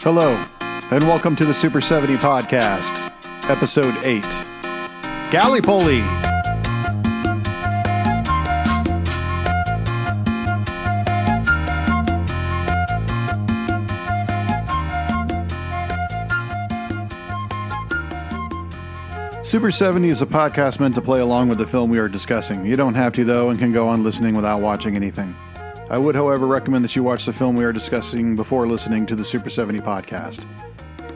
Hello, and welcome to the Super 70 Podcast, Episode 8, Gallipoli! Super 70 is a podcast meant to play along with the film we are discussing. You don't have to, though, and can go on listening without watching anything. I would, however, recommend that you watch the film we are discussing before listening to the Super 70 podcast.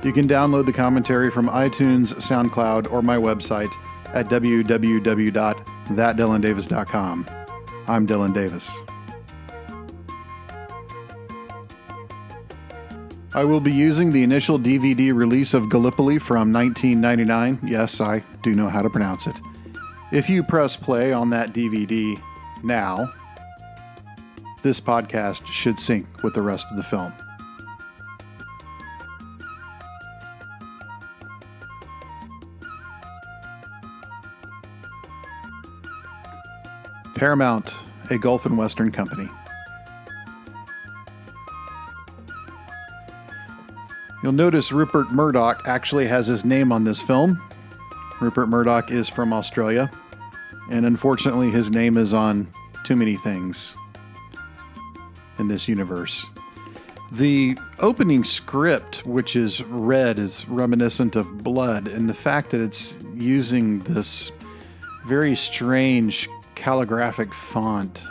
You can download the commentary from iTunes, SoundCloud, or my website at www.thatdylandavis.com. I'm Dylan Davis. I will be using the initial DVD release of Gallipoli from 1999. Yes, I do know how to pronounce it. If you press play on that DVD now, this podcast should sync with the rest of the film. Paramount, a Gulf and Western company. You'll notice Rupert Murdoch actually has his name on this film. Rupert Murdoch is from Australia, and unfortunately his name is on too many things in this universe. The opening script, which is red, is reminiscent of blood, and the fact that it's using this very strange calligraphic font.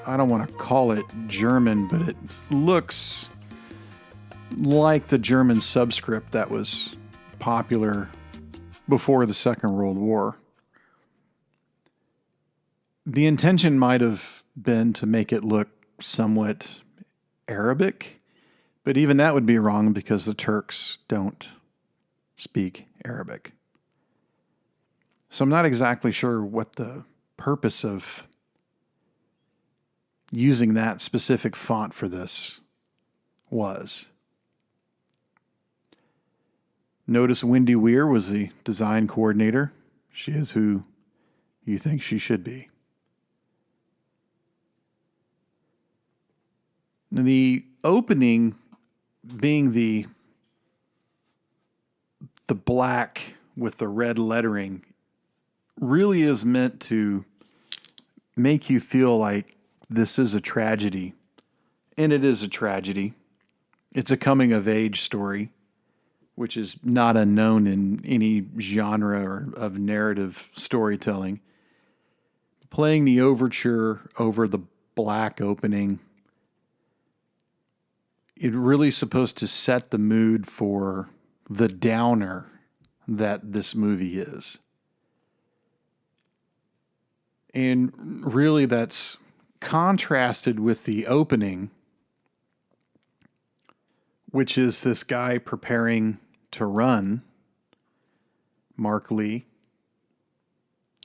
I don't want to call it German, but it looks like the German subscript that was popular before the Second World War. The intention might have been to make it look somewhat Arabic, but even that would be wrong because the Turks don't speak Arabic. So I'm not exactly sure what the purpose of using that specific font for this was. Notice Wendy Weir was the design coordinator. She is who you think she should be. The opening being the black with the red lettering really is meant to make you feel like this is a tragedy. And it is a tragedy. It's a coming of age story, which is not unknown in any genre or of narrative storytelling. Playing the overture over the black opening, it really is supposed to set the mood for the downer that this movie is. And really that's contrasted with the opening, which is this guy preparing to run, Mark Lee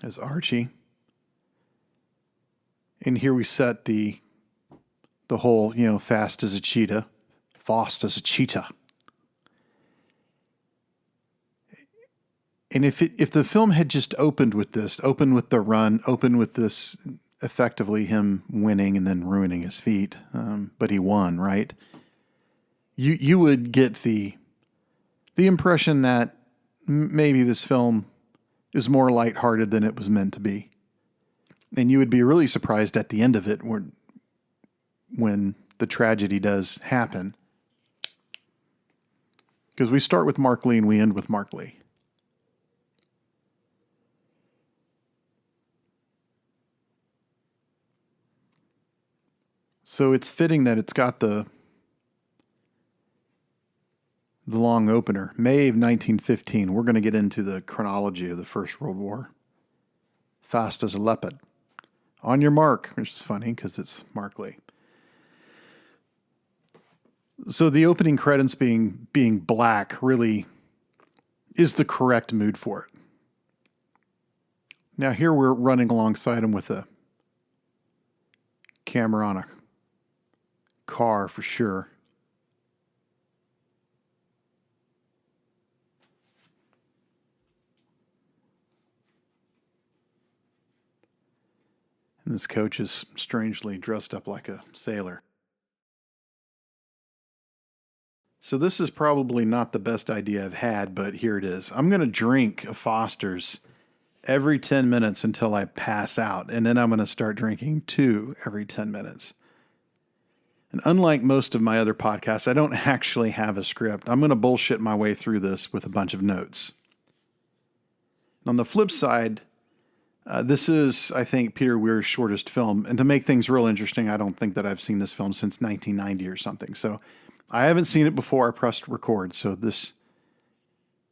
as Archie. And here we set the whole, fast as a cheetah. Fast as a cheetah. And if the film had just opened with this, opened with the run, opened with this effectively him winning and then ruining his feet, but he won, right? You would get the impression that maybe this film is more lighthearted than it was meant to be. And you would be really surprised at the end of it when the tragedy does happen. Because we start with Mark Lee and we end with Mark Lee. So it's fitting that it's got the long opener. May of 1915. We're going to get into the chronology of the First World War. Fast as a leopard. On your mark, which is funny because it's Mark Lee. So the opening credits being black really is the correct mood for it. Now here we're running alongside him with a camera on a car for sure. And this coach is strangely dressed up like a sailor. So this is probably not the best idea I've had, but here it is. I'm going to drink a Foster's every 10 minutes until I pass out, and then I'm going to start drinking 2 every 10 minutes. And unlike most of my other podcasts, I don't actually have a script. I'm going to bullshit my way through this with a bunch of notes. On the flip side, this is, I think, Peter Weir's shortest film. And to make things real interesting, I don't think that I've seen this film since 1990 or something. So I haven't seen it before I pressed record, so this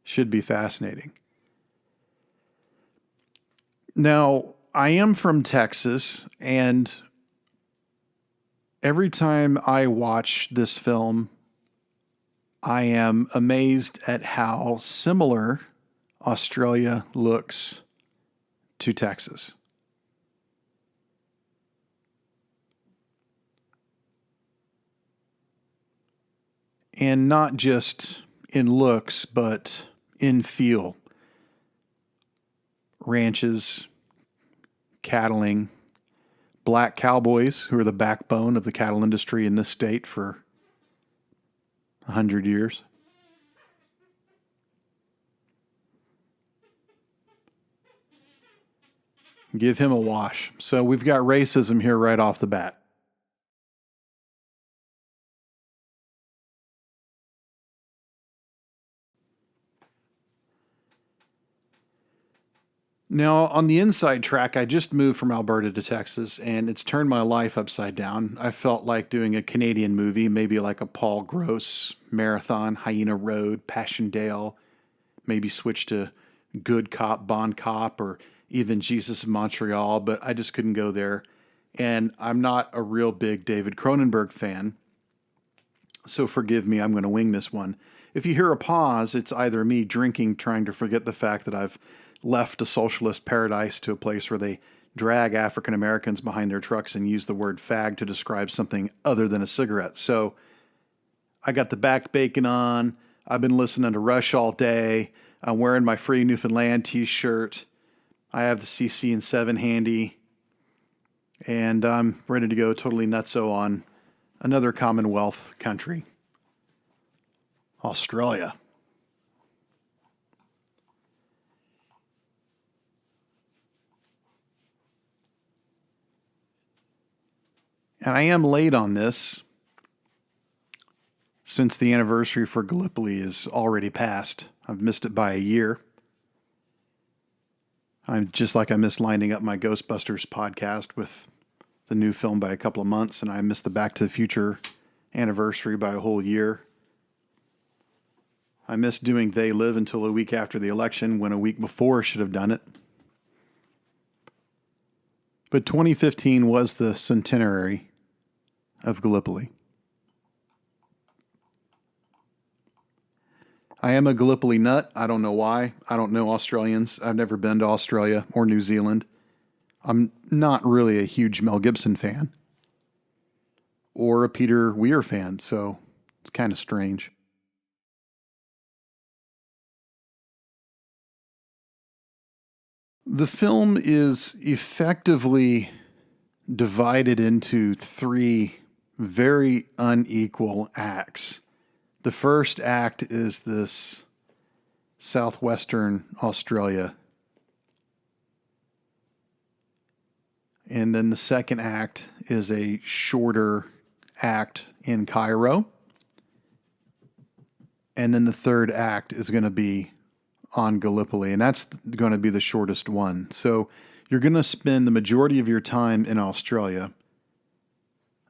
should be fascinating. Now, I am from Texas, and every time I watch this film, I am amazed at how similar Australia looks to Texas. And not just in looks, but in feel. Ranches, cattling, black cowboys who are the backbone of the cattle industry in this state for 100 years. Give him a wash. So we've got racism here right off the bat. Now, on the inside track, I just moved from Alberta to Texas, and it's turned my life upside down. I felt like doing a Canadian movie, maybe like a Paul Gross marathon, Hyena Road, Passchendaele, maybe switch to Good Cop, Bond Cop, or even Jesus of Montreal, but I just couldn't go there. And I'm not a real big David Cronenberg fan, so forgive me, I'm going to wing this one. If you hear a pause, it's either me drinking, trying to forget the fact that I've left a socialist paradise to a place where they drag African Americans behind their trucks and use the word fag to describe something other than a cigarette. So I got the back bacon on. I've been listening to Rush all day. I'm wearing my Free Newfoundland t-shirt. I have the CC and 7 handy. And I'm ready to go totally nutso on another Commonwealth country, Australia. And I am late on this, since the anniversary for Gallipoli is already passed. I've missed it by a year. I'm just like I missed lining up my Ghostbusters podcast with the new film by a couple of months, and I missed the Back to the Future anniversary by a whole year. I missed doing They Live until a week after the election, when a week before should have done it. But 2015 was the centenary of Gallipoli. I am a Gallipoli nut. I don't know why. I don't know Australians. I've never been to Australia or New Zealand. I'm not really a huge Mel Gibson fan or a Peter Weir fan, so it's kind of strange. The film is effectively divided into 3 very unequal acts. The first act is this southwestern Australia. And then the second act is a shorter act in Cairo. And then the third act is going to be on Gallipoli, and that's going to be the shortest one. So you're going to spend the majority of your time in Australia,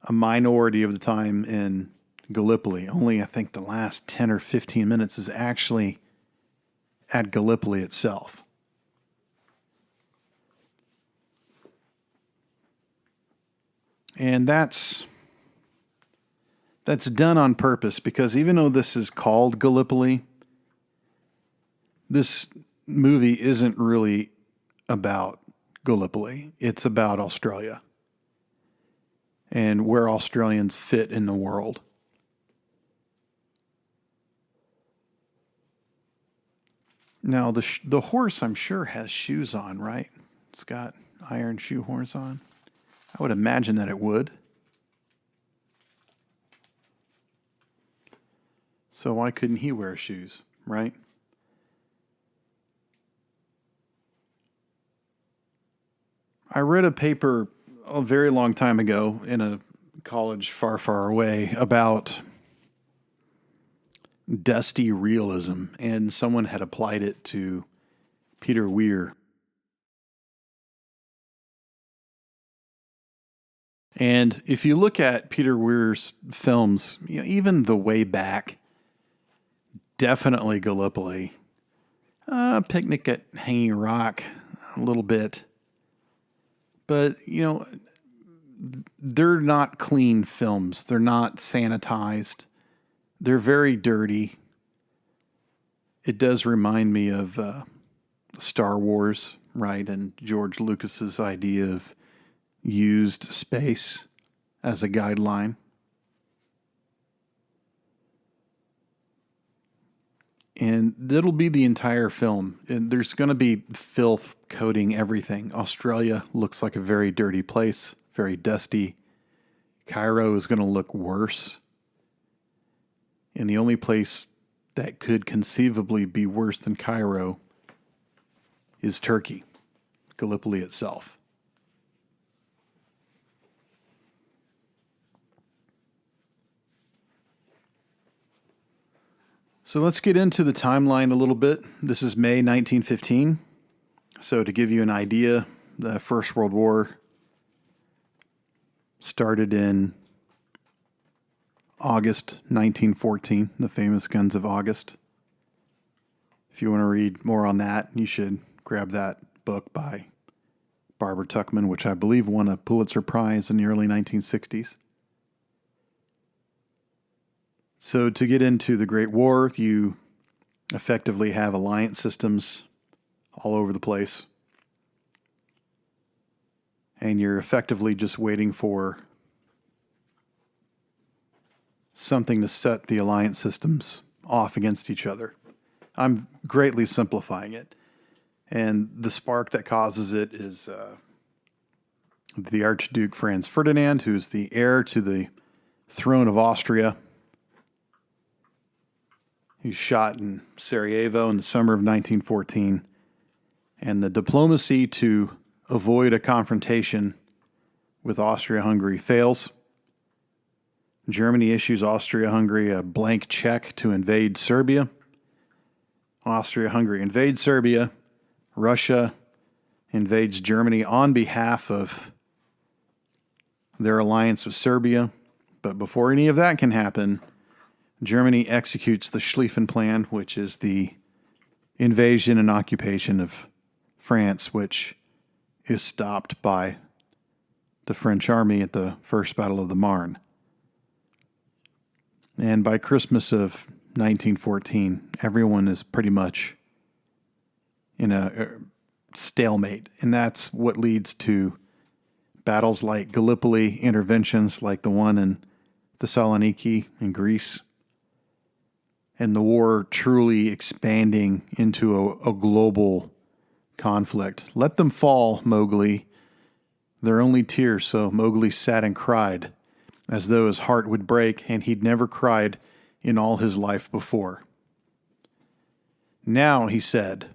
a minority of the time in Gallipoli. Only, I think, the last 10 or 15 minutes is actually at Gallipoli itself. And that's done on purpose, because even though this is called Gallipoli, this movie isn't really about Gallipoli. It's about Australia and where Australians fit in the world. Now, the horse, I'm sure, has shoes on, right? It's got iron shoe horns on. I would imagine that it would. So why couldn't he wear shoes, right? I read a paper a very long time ago in a college far, far away about dusty realism, and someone had applied it to Peter Weir. And if you look at Peter Weir's films, even the way back, definitely Gallipoli, Picnic at Hanging Rock, a little bit. But, they're not clean films. They're not sanitized. They're very dirty. It does remind me of Star Wars, right? And George Lucas's idea of used space as a guideline. And that'll be the entire film. And there's going to be filth coating everything. Australia looks like a very dirty place, very dusty. Cairo is going to look worse. And the only place that could conceivably be worse than Cairo is Turkey, Gallipoli itself. So let's get into the timeline a little bit. This is May 1915. So to give you an idea, the First World War started in August 1914, the famous Guns of August. If you want to read more on that, you should grab that book by Barbara Tuchman, which I believe won a Pulitzer Prize in the early 1960s. So to get into the Great War, you effectively have alliance systems all over the place. And you're effectively just waiting for something to set the alliance systems off against each other. I'm greatly simplifying it. And the spark that causes it is the Archduke Franz Ferdinand, who's the heir to the throne of Austria. He's shot in Sarajevo in the summer of 1914. And the diplomacy to avoid a confrontation with Austria-Hungary fails. Germany issues Austria-Hungary a blank check to invade Serbia. Austria-Hungary invades Serbia. Russia invades Germany on behalf of their alliance with Serbia. But before any of that can happen, Germany executes the Schlieffen Plan, which is the invasion and occupation of France, which is stopped by the French army at the First Battle of the Marne. And by Christmas of 1914, everyone is pretty much in a stalemate. And that's what leads to battles like Gallipoli, interventions like the one in Thessaloniki in Greece, and the war truly expanding into a global conflict. Let them fall, Mowgli. They're only tears. So Mowgli sat and cried as though his heart would break, and he'd never cried in all his life before. Now, he said,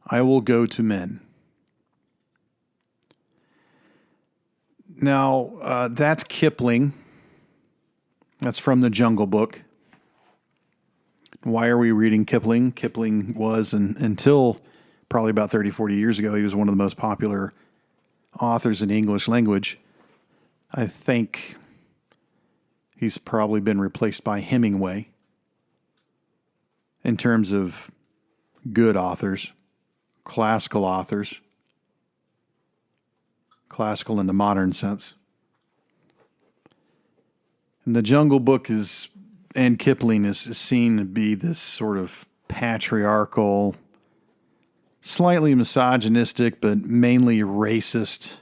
I will go to men. Now, that's Kipling. That's from the Jungle Book. Why are we reading Kipling? Kipling was, until probably about 30, 40 years ago, he was one of the most popular authors in the English language. I think he's probably been replaced by Hemingway in terms of good authors, classical authors, classical in the modern sense. And the Jungle Book and Kipling is seen to be this sort of patriarchal, slightly misogynistic, but mainly racist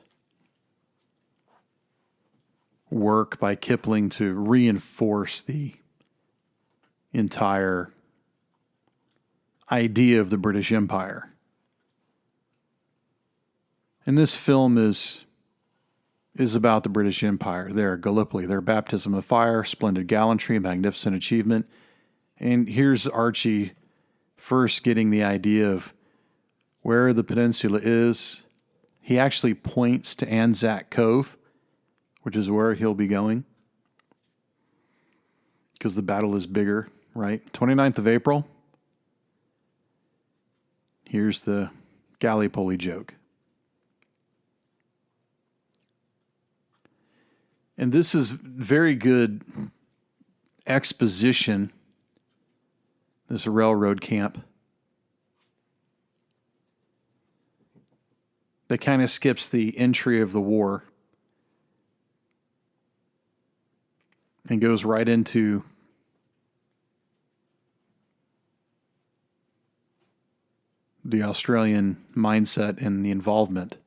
work by Kipling to reinforce the entire idea of the British Empire. And this film is is about the British Empire, their Gallipoli, their baptism of fire, splendid gallantry, magnificent achievement. And here's Archie first getting the idea of where the peninsula is. He actually points to Anzac Cove, which is where he'll be going, because the battle is bigger, right? 29th of April. Here's the Gallipoli joke. And this is very good exposition, this railroad camp, that kind of skips the entry of the war and goes right into the Australian mindset and the involvement.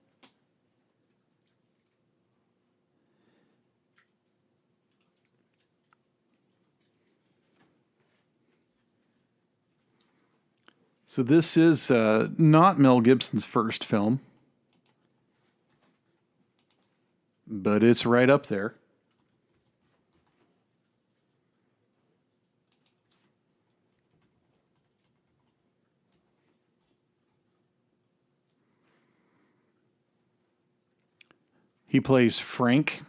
So this is not Mel Gibson's first film, but it's right up there. He plays Frank.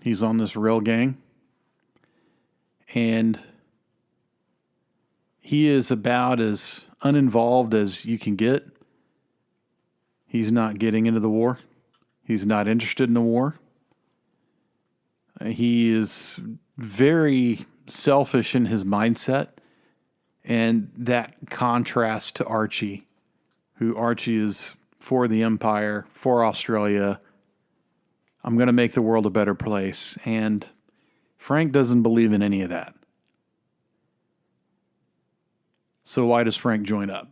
He's on this rail gang. And he is about as uninvolved as you can get. He's not getting into the war. He's not interested in the war. He is very selfish in his mindset. And that contrasts to Archie, who Archie is for the Empire, for Australia. I'm going to make the world a better place. And Frank doesn't believe in any of that. So why does Frank join up?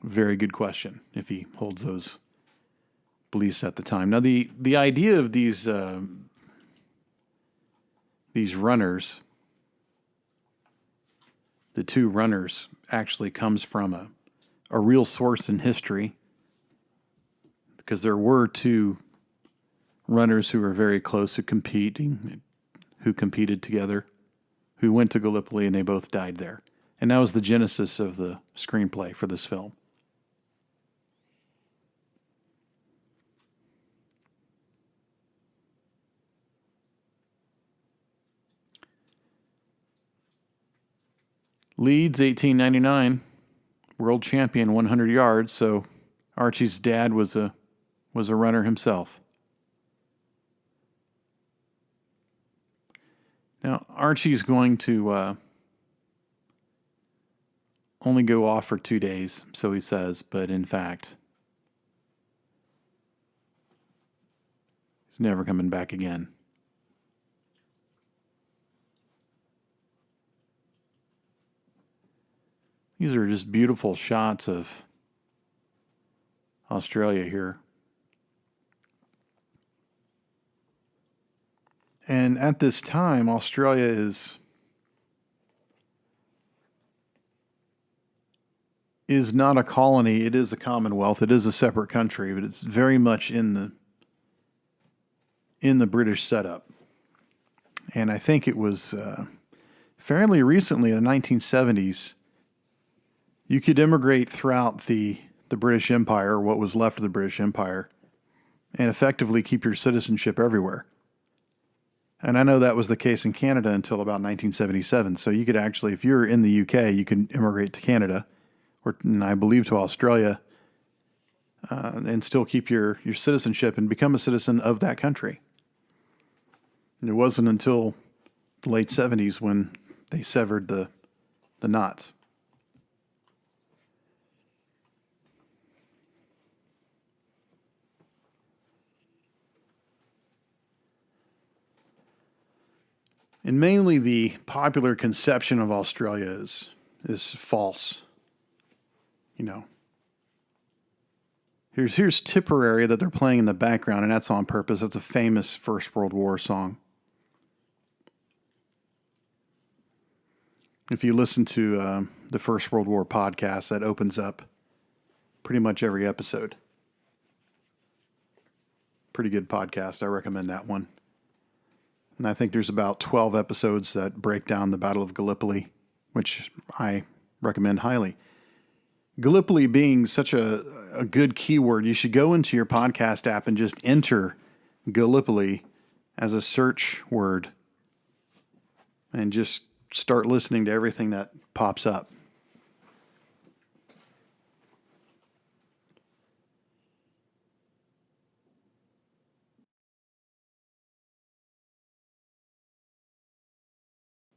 Very good question, if he holds those beliefs at the time. Now, the idea of these runners, the two runners, actually comes from a real source in history, because there were two runners who were very close to competing, who competed together, who went to Gallipoli, and they both died there. And that was the genesis of the screenplay for this film. Leeds, 1899, world champion, 100 yards. So Archie's dad was a runner himself. Now, Archie's going to only go off for 2 days, so he says, but in fact, he's never coming back again. These are just beautiful shots of Australia here. And at this time, Australia is not a colony. It is a commonwealth. It is a separate country, but it's very much in the British setup. And I think it was fairly recently, in the 1970s, you could immigrate throughout the British Empire, what was left of the British Empire, and effectively keep your citizenship everywhere. And I know that was the case in Canada until about 1977. So you could actually, if you're in the UK, you can immigrate to Canada, or I believe to Australia, and still keep your citizenship and become a citizen of that country. And it wasn't until the late 70s when they severed the knots. And mainly the popular conception of Australia is false. You know, here's Tipperary that they're playing in the background, and that's on purpose. It's a famous First World War song. If you listen to the First World War podcast, that opens up pretty much every episode. Pretty good podcast. I recommend that one. And I think there's about 12 episodes that break down the Battle of Gallipoli, which I recommend highly. Gallipoli being such a good keyword, you should go into your podcast app and just enter Gallipoli as a search word and just start listening to everything that pops up.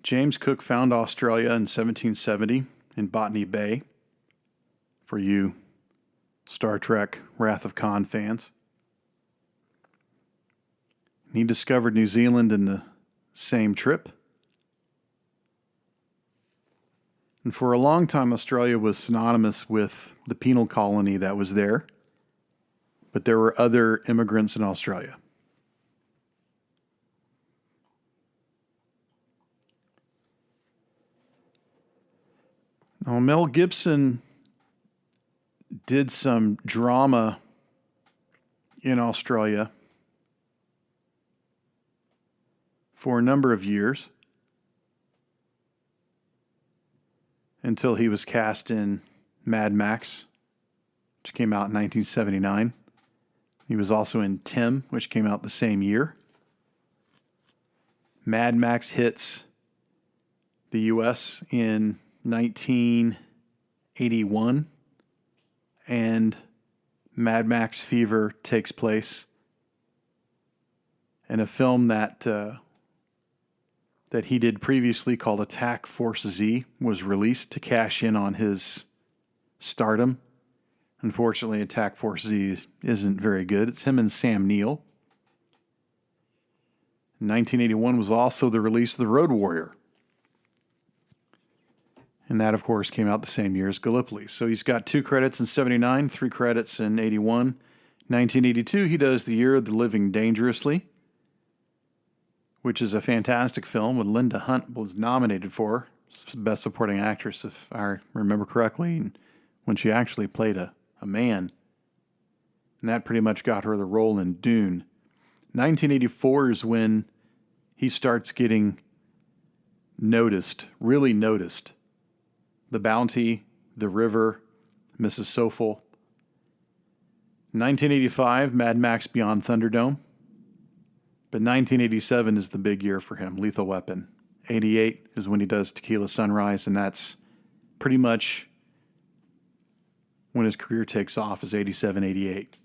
James Cook found Australia in 1770 in Botany Bay, for you Star Trek Wrath of Khan fans. He discovered New Zealand in the same trip. And for a long time, Australia was synonymous with the penal colony that was there. But there were other immigrants in Australia. Now, Mel Gibson did some drama in Australia for a number of years until he was cast in Mad Max, which came out in 1979. He was also in Tim, which came out the same year. Mad Max hits the U.S. in 1981, and Mad Max Fever takes place in a film that he did previously called Attack Force Z was released to cash in on his stardom. Unfortunately, Attack Force Z isn't very good. It's him and Sam Neill. 1981 was also the release of The Road Warrior. And that, of course, came out the same year as Gallipoli. So he's got 2 credits in 79, 3 credits in 81. 1982, he does The Year of the Living Dangerously, which is a fantastic film with Linda Hunt was nominated for Best Supporting Actress, if I remember correctly, when she actually played a man. And that pretty much got her the role in Dune. 1984 is when he starts getting noticed, really noticed. The Bounty, The River, Mrs. Soulful. 1985, Mad Max Beyond Thunderdome. But 1987 is the big year for him, Lethal Weapon. 88 is when he does Tequila Sunrise, and that's pretty much when his career takes off, is 87, 88.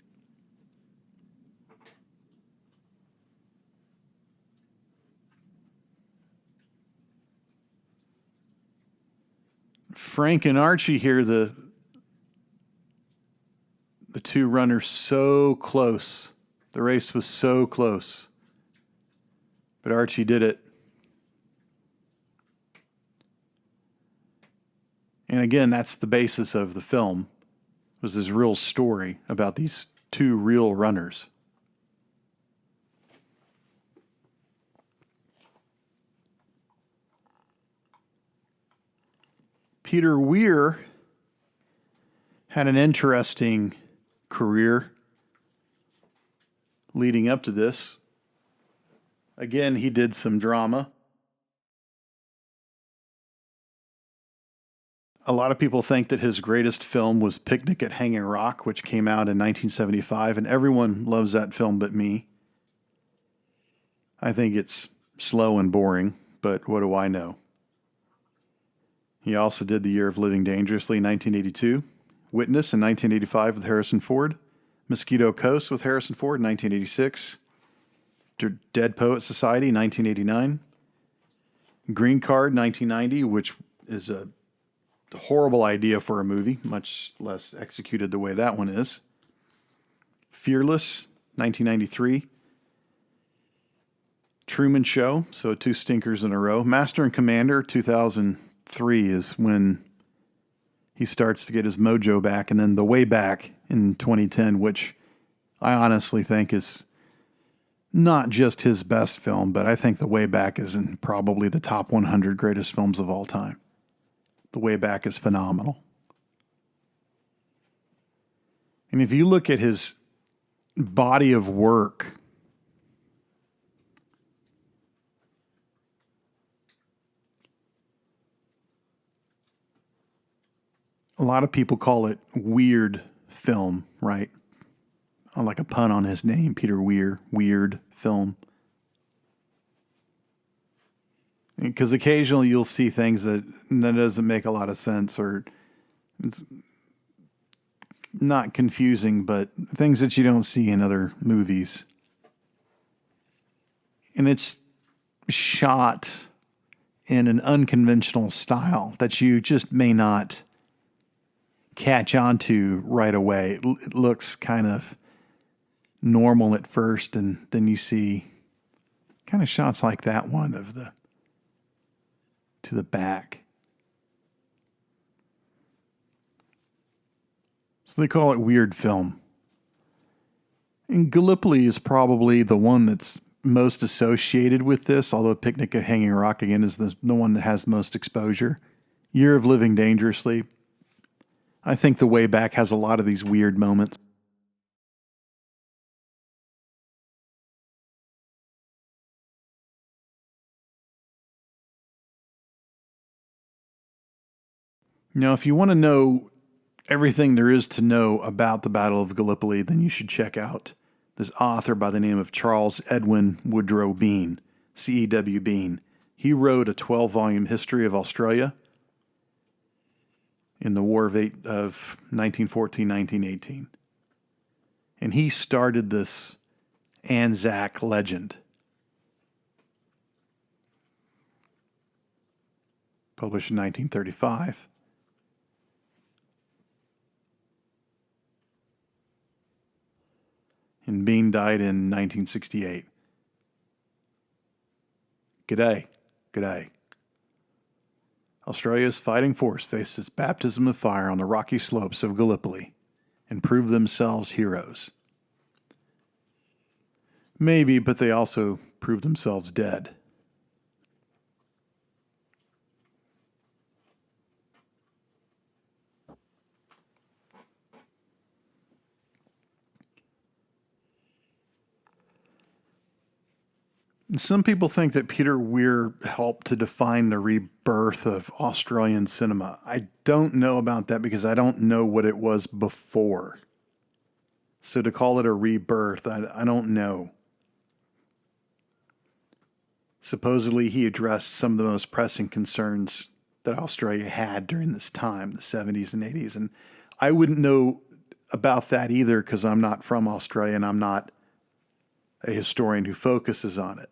Frank and Archie here, the 2 runners so close. The race was so close. But Archie did it. And again, that's the basis of the film, was this real story about these 2 real runners. Peter Weir had an interesting career leading up to this. Again, he did some drama. A lot of people think that his greatest film was Picnic at Hanging Rock, which came out in 1975, and everyone loves that film but me. I think it's slow and boring, but what do I know? He also did The Year of Living Dangerously in 1982, Witness in 1985 with Harrison Ford, Mosquito Coast with Harrison Ford in 1986, Dead Poet Society 1989, Green Card 1990, which is a horrible idea for a movie, much less executed the way that one is, Fearless 1993, Truman Show, so 2 stinkers in a row, Master and Commander 2003 is when he starts to get his mojo back, and then The Way Back in 2010, which I honestly think is not just his best film, but I think The Way Back is in probably the top 100 greatest films of all time. The Way Back is phenomenal. And if you look at his body of work, a lot of people call it weird film, right? Like a pun on his name, Peter Weir, weird film. Because occasionally you'll see things that doesn't make a lot of sense, or it's not confusing, but things that you don't see in other movies. And it's shot in an unconventional style that you just may not catch on to right away. It looks kind of normal at first, and then you see kind of shots like that one of the to the back. So they call it weird film. And Gallipoli is probably the one that's most associated with this, although Picnic at Hanging Rock, again, is the one that has the most exposure. Year of Living Dangerously. I think The Way Back has a lot of these weird moments. Now, if you want to know everything there is to know about the Battle of Gallipoli, then you should check out this author by the name of Charles Edwin Woodrow Bean, C.E.W. Bean. He wrote a 12-volume history of Australia in the War of 1914-1918. And he started this Anzac legend. Published in 1935. And Bean died in 1968. G'day. Australia's fighting force faces baptism of fire on the rocky slopes of Gallipoli and proved themselves heroes. Maybe, but they also proved themselves dead. Some people think that Peter Weir helped to define the rebirth of Australian cinema. I don't know about that because I don't know what it was before. So to call it a rebirth, I don't know. Supposedly he addressed some of the most pressing concerns that Australia had during this time, the 70s and 80s. And I wouldn't know about that either because I'm not from Australia and I'm not a historian who focuses on it.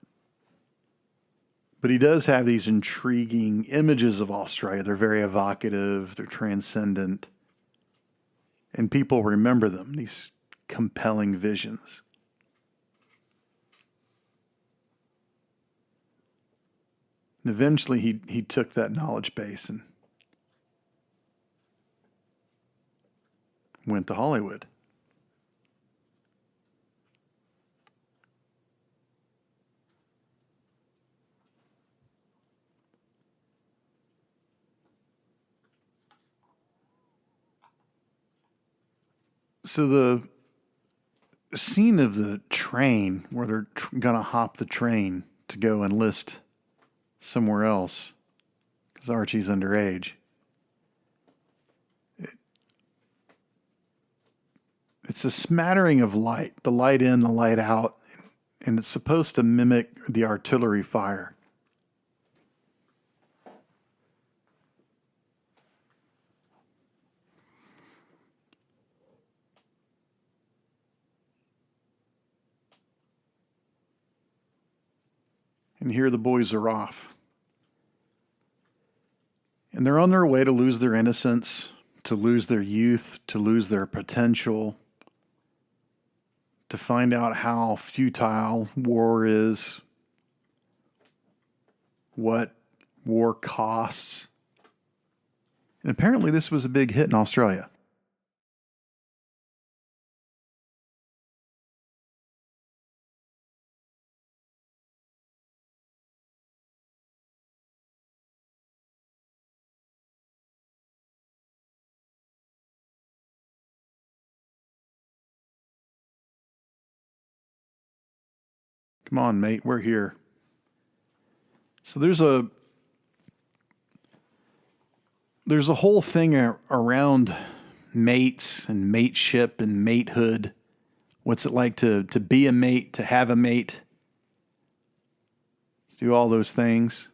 But he does have these intriguing images of Australia. They're very evocative, they're transcendent, and people remember them, these compelling visions. And eventually he took that knowledge base and went to Hollywood. So the scene of the train where they're going to hop the train to go enlist somewhere else because Archie's underage. It's a smattering of light, the light in, the light out, and it's supposed to mimic the artillery fire. And here the boys are off. And they're on their way to lose their innocence, to lose their youth, to lose their potential, to find out how futile war is, what war costs. And apparently this was a big hit in Australia. Come on, mate, we're here. So there's a whole thing around mates and mateship and matehood. What's it like to be a mate, to have a mate, do all those things.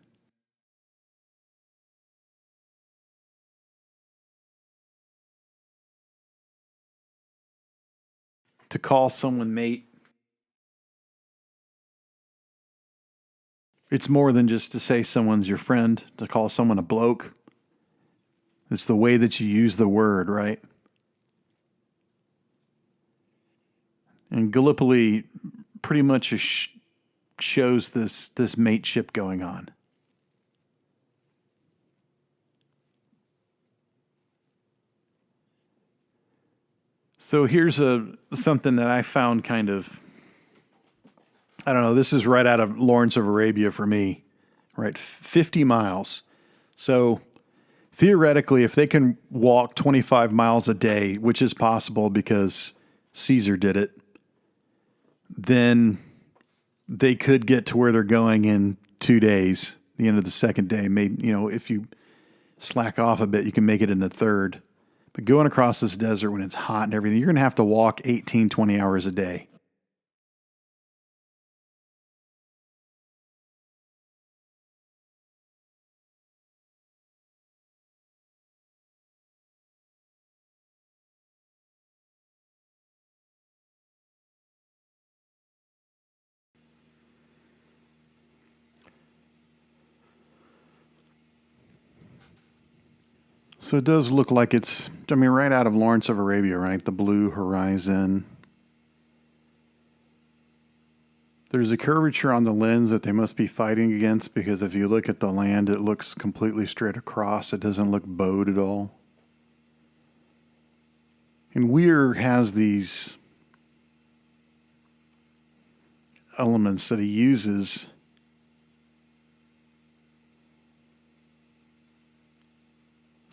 To call someone mate. It's more than just to say someone's your friend, to call someone a bloke. It's the way that you use the word, right? And Gallipoli pretty much shows this mateship going on. So here's something that I found kind of, I don't know, this is right out of Lawrence of Arabia for me, right? 50 miles. So theoretically, if they can walk 25 miles a day, which is possible because Caesar did it, then they could get to where they're going in 2 days. The end of the second day, maybe, if you slack off a bit, you can make it in the third. But going across this desert when it's hot and everything, you're going to have to walk 18, 20 hours a day. So it does look like it's, right out of Lawrence of Arabia, right? The blue horizon. There's a curvature on the lens that they must be fighting against, because if you look at the land, it looks completely straight across. It doesn't look bowed at all. And Weir has these elements that he uses.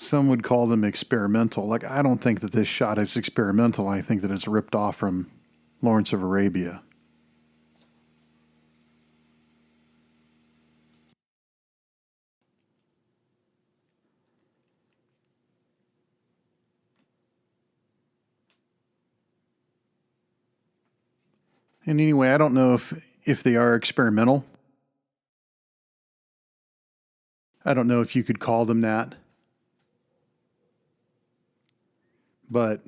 Some would call them experimental. Like, I don't think that this shot is experimental. I think that it's ripped off from Lawrence of Arabia. And anyway, I don't know if they are experimental. I don't know if you could call them that. But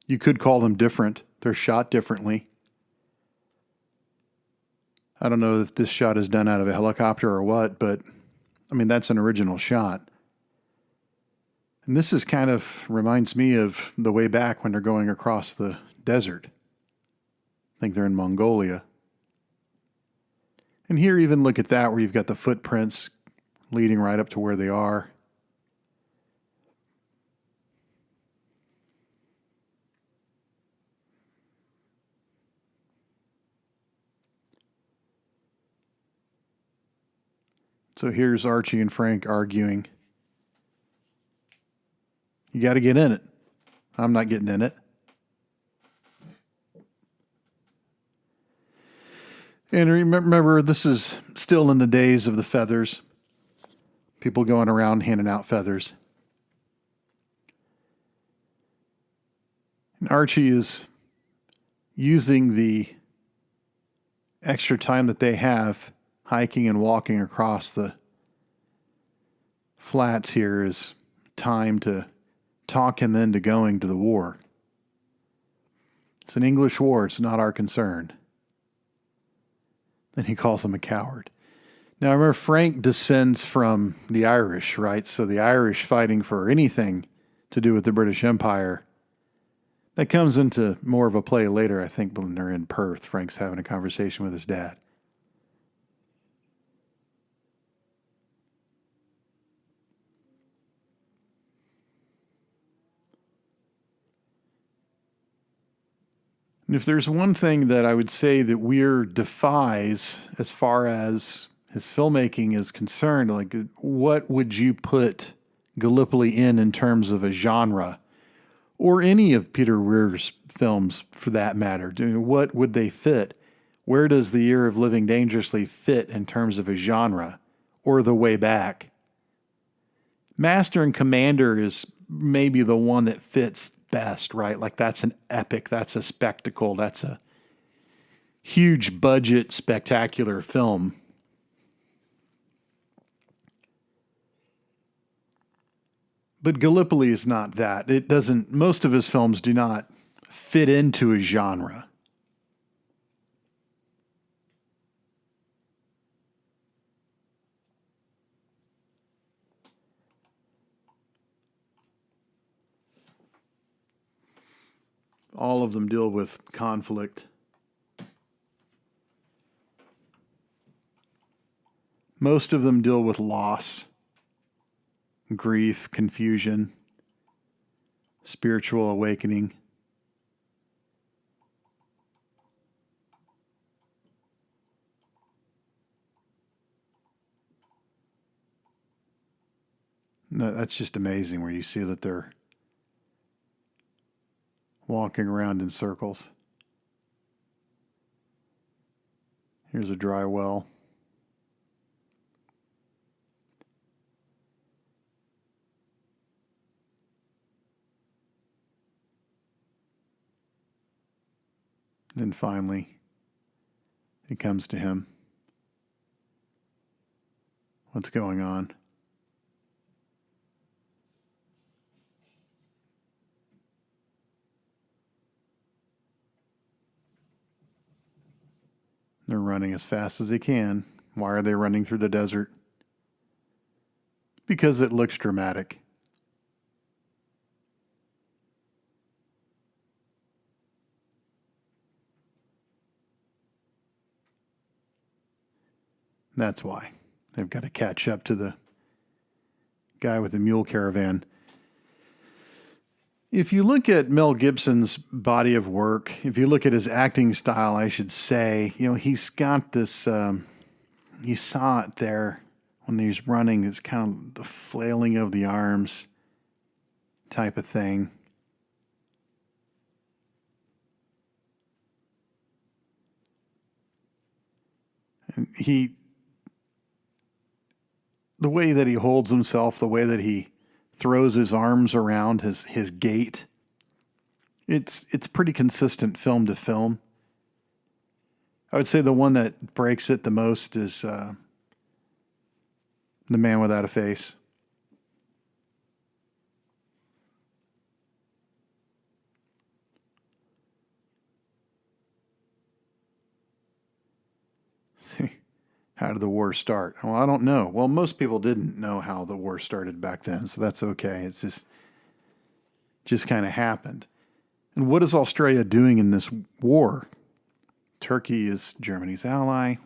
you could call them different. They're shot differently. I don't know if this shot is done out of a helicopter or what, but that's an original shot. And this is kind of reminds me of the way back when they're going across the desert. I think they're in Mongolia. And here, even look at that, where you've got the footprints leading right up to where they are. So here's Archie and Frank arguing. You got to get in it. I'm not getting in it. And remember, this is still in the days of the feathers. People going around handing out feathers. And Archie is using the extra time that they have hiking and walking across the flats here as time to talk him into going to the war. It's an English war. It's not our concern. Then he calls him a coward. Now, remember, Frank descends from the Irish, right? So the Irish fighting for anything to do with the British Empire, that comes into more of a play later, I think, when they're in Perth. Frank's having a conversation with his dad. And if there's one thing that I would say that Weir defies as far as his filmmaking is concerned, like, what would you put Gallipoli in terms of a genre? Or any of Peter Weir's films, for that matter. What would they fit? Where does The Year of Living Dangerously fit in terms of a genre or the way back? Master and Commander is maybe the one that fits best, right? Like that's an epic, that's a spectacle, that's a huge budget, spectacular film. But Gallipoli is not that. It doesn't, most of his films do not fit into a genre. All of them deal with conflict. Most of them deal with loss, grief, confusion, spiritual awakening. No, that's just amazing where you see that they're walking around in circles. Here's a dry well. Then finally, it comes to him. What's going on? They're running as fast as they can. Why are they running through the desert? Because it looks dramatic. That's why. They've got to catch up to the guy with the mule caravan. If you look at Mel Gibson's body of work, if you look at his acting style, I should say, he's got this, you saw it there when he's running, it's kind of the flailing of the arms type of thing. And the way that he holds himself, the way that he throws his arms around, his gait, it's pretty consistent film to film. I would say the one that breaks it the most is The Man Without a Face. See, how did the war start? Well, I don't know. Well, most people didn't know how the war started back then, so that's okay. It's just kind of happened. And what is Australia doing in this war? Turkey is Germany's ally.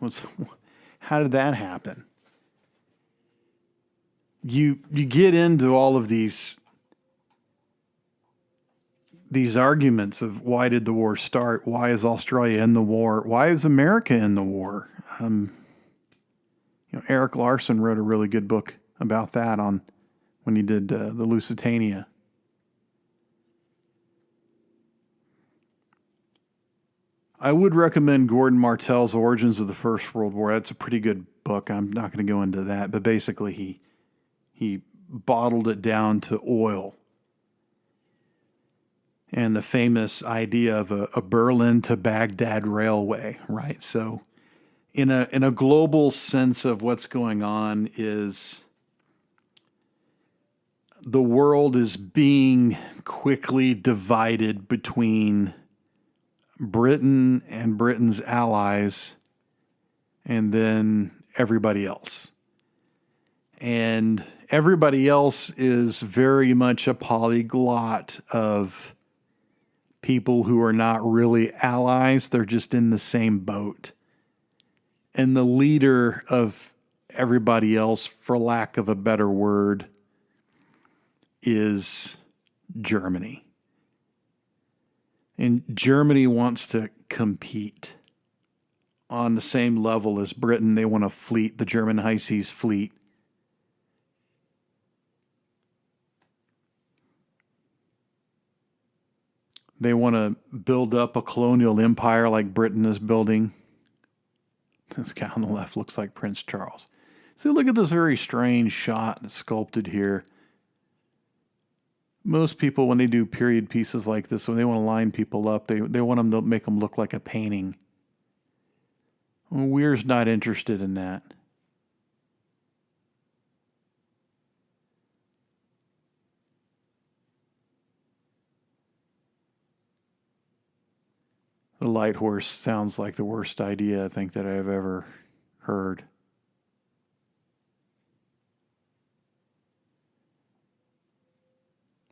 How did that happen? You get into all of these arguments of why did the war start? Why is Australia in the war? Why is America in the war? Eric Larson wrote a really good book about that when he did the Lusitania. I would recommend Gordon Martell's Origins of the First World War. That's a pretty good book. I'm not going to go into that, but basically he bottled it down to oil and the famous idea of a Berlin to Baghdad railway, right? So in a global sense of what's going on is the world is being quickly divided between Britain and Britain's allies and then everybody else. And everybody else is very much a polyglot of people who are not really allies. They're just in the same boat. And the leader of everybody else, for lack of a better word, is Germany. And Germany wants to compete on the same level as Britain. They want a fleet, the German High Seas Fleet. They want to build up a colonial empire like Britain is building. This guy on the left looks like Prince Charles. See, look at this very strange shot that's sculpted here. Most people, when they do period pieces like this, when they want to line people up, they want them to make them look like a painting. Weir's not interested in that. The light horse sounds like the worst idea I think that I've ever heard.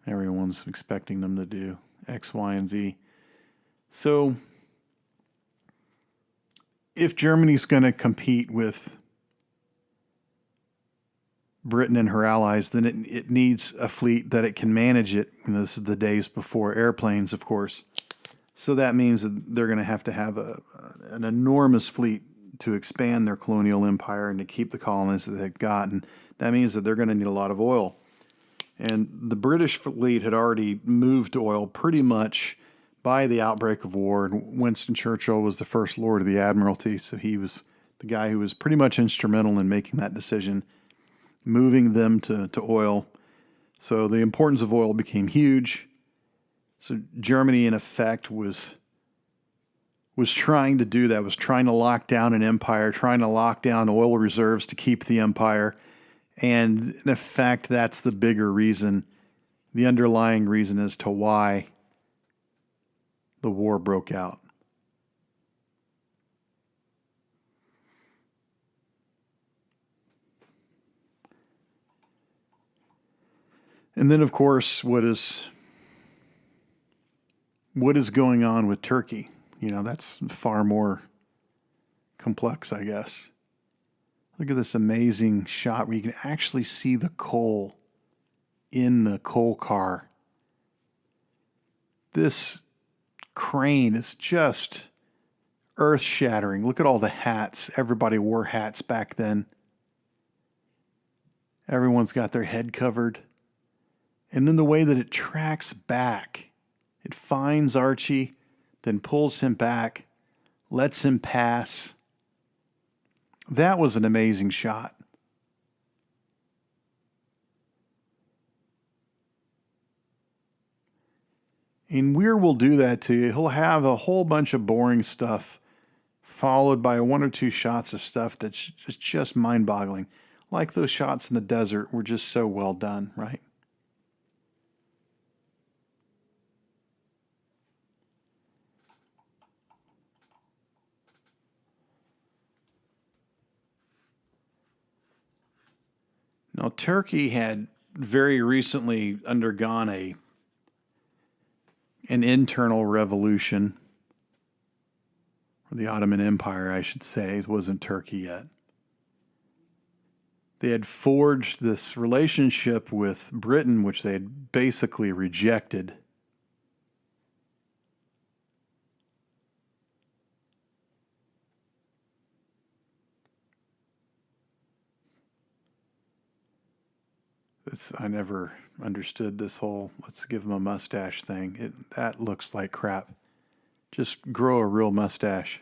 Everyone's expecting them to do X, Y, and Z. So, if Germany's going to compete with Britain and her allies, then it needs a fleet that it can manage it. And this is the days before airplanes, of course. So that means that they're going to have an enormous fleet to expand their colonial empire and to keep the colonies that they've got. And that means that they're going to need a lot of oil. And the British fleet had already moved to oil pretty much by the outbreak of war. And Winston Churchill was the first Lord of the Admiralty, so he was the guy who was pretty much instrumental in making that decision, moving them to oil. So the importance of oil became huge. So Germany, in effect, was trying to do that, was trying to lock down an empire, trying to lock down oil reserves to keep the empire. And in effect, that's the bigger reason, the underlying reason as to why the war broke out. And then, of course, what is going on with Turkey? You know, that's far more complex, I guess. Look at this amazing shot where you can actually see the coal in the coal car. This crane is just earth-shattering. Look at all the hats. Everybody wore hats back then. Everyone's got their head covered. And then the way that it tracks back. It finds Archie, then pulls him back, lets him pass. That was an amazing shot. And Weir will do that to you. He'll have a whole bunch of boring stuff followed by one or two shots of stuff that's just mind-boggling. Like those shots in the desert were just so well done, right? Now, Turkey had very recently undergone an internal revolution, or the Ottoman Empire, I should say. It wasn't Turkey yet. They had forged this relationship with Britain, which they had basically rejected. I never understood this whole let's give him a mustache thing. That looks like crap. Just grow a real mustache.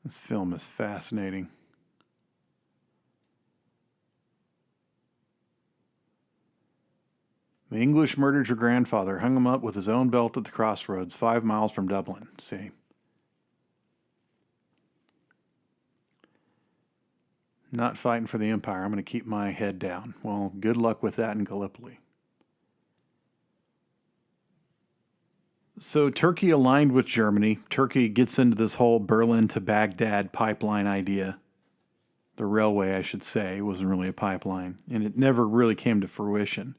This film is fascinating. The English murdered your grandfather, hung him up with his own belt at the crossroads, 5 miles from Dublin. See? Not fighting for the empire. I'm going to keep my head down. Well, good luck with that in Gallipoli. So Turkey aligned with Germany. Turkey gets into this whole Berlin to Baghdad pipeline idea. The railway, I should say. It wasn't really a pipeline. And it never really came to fruition.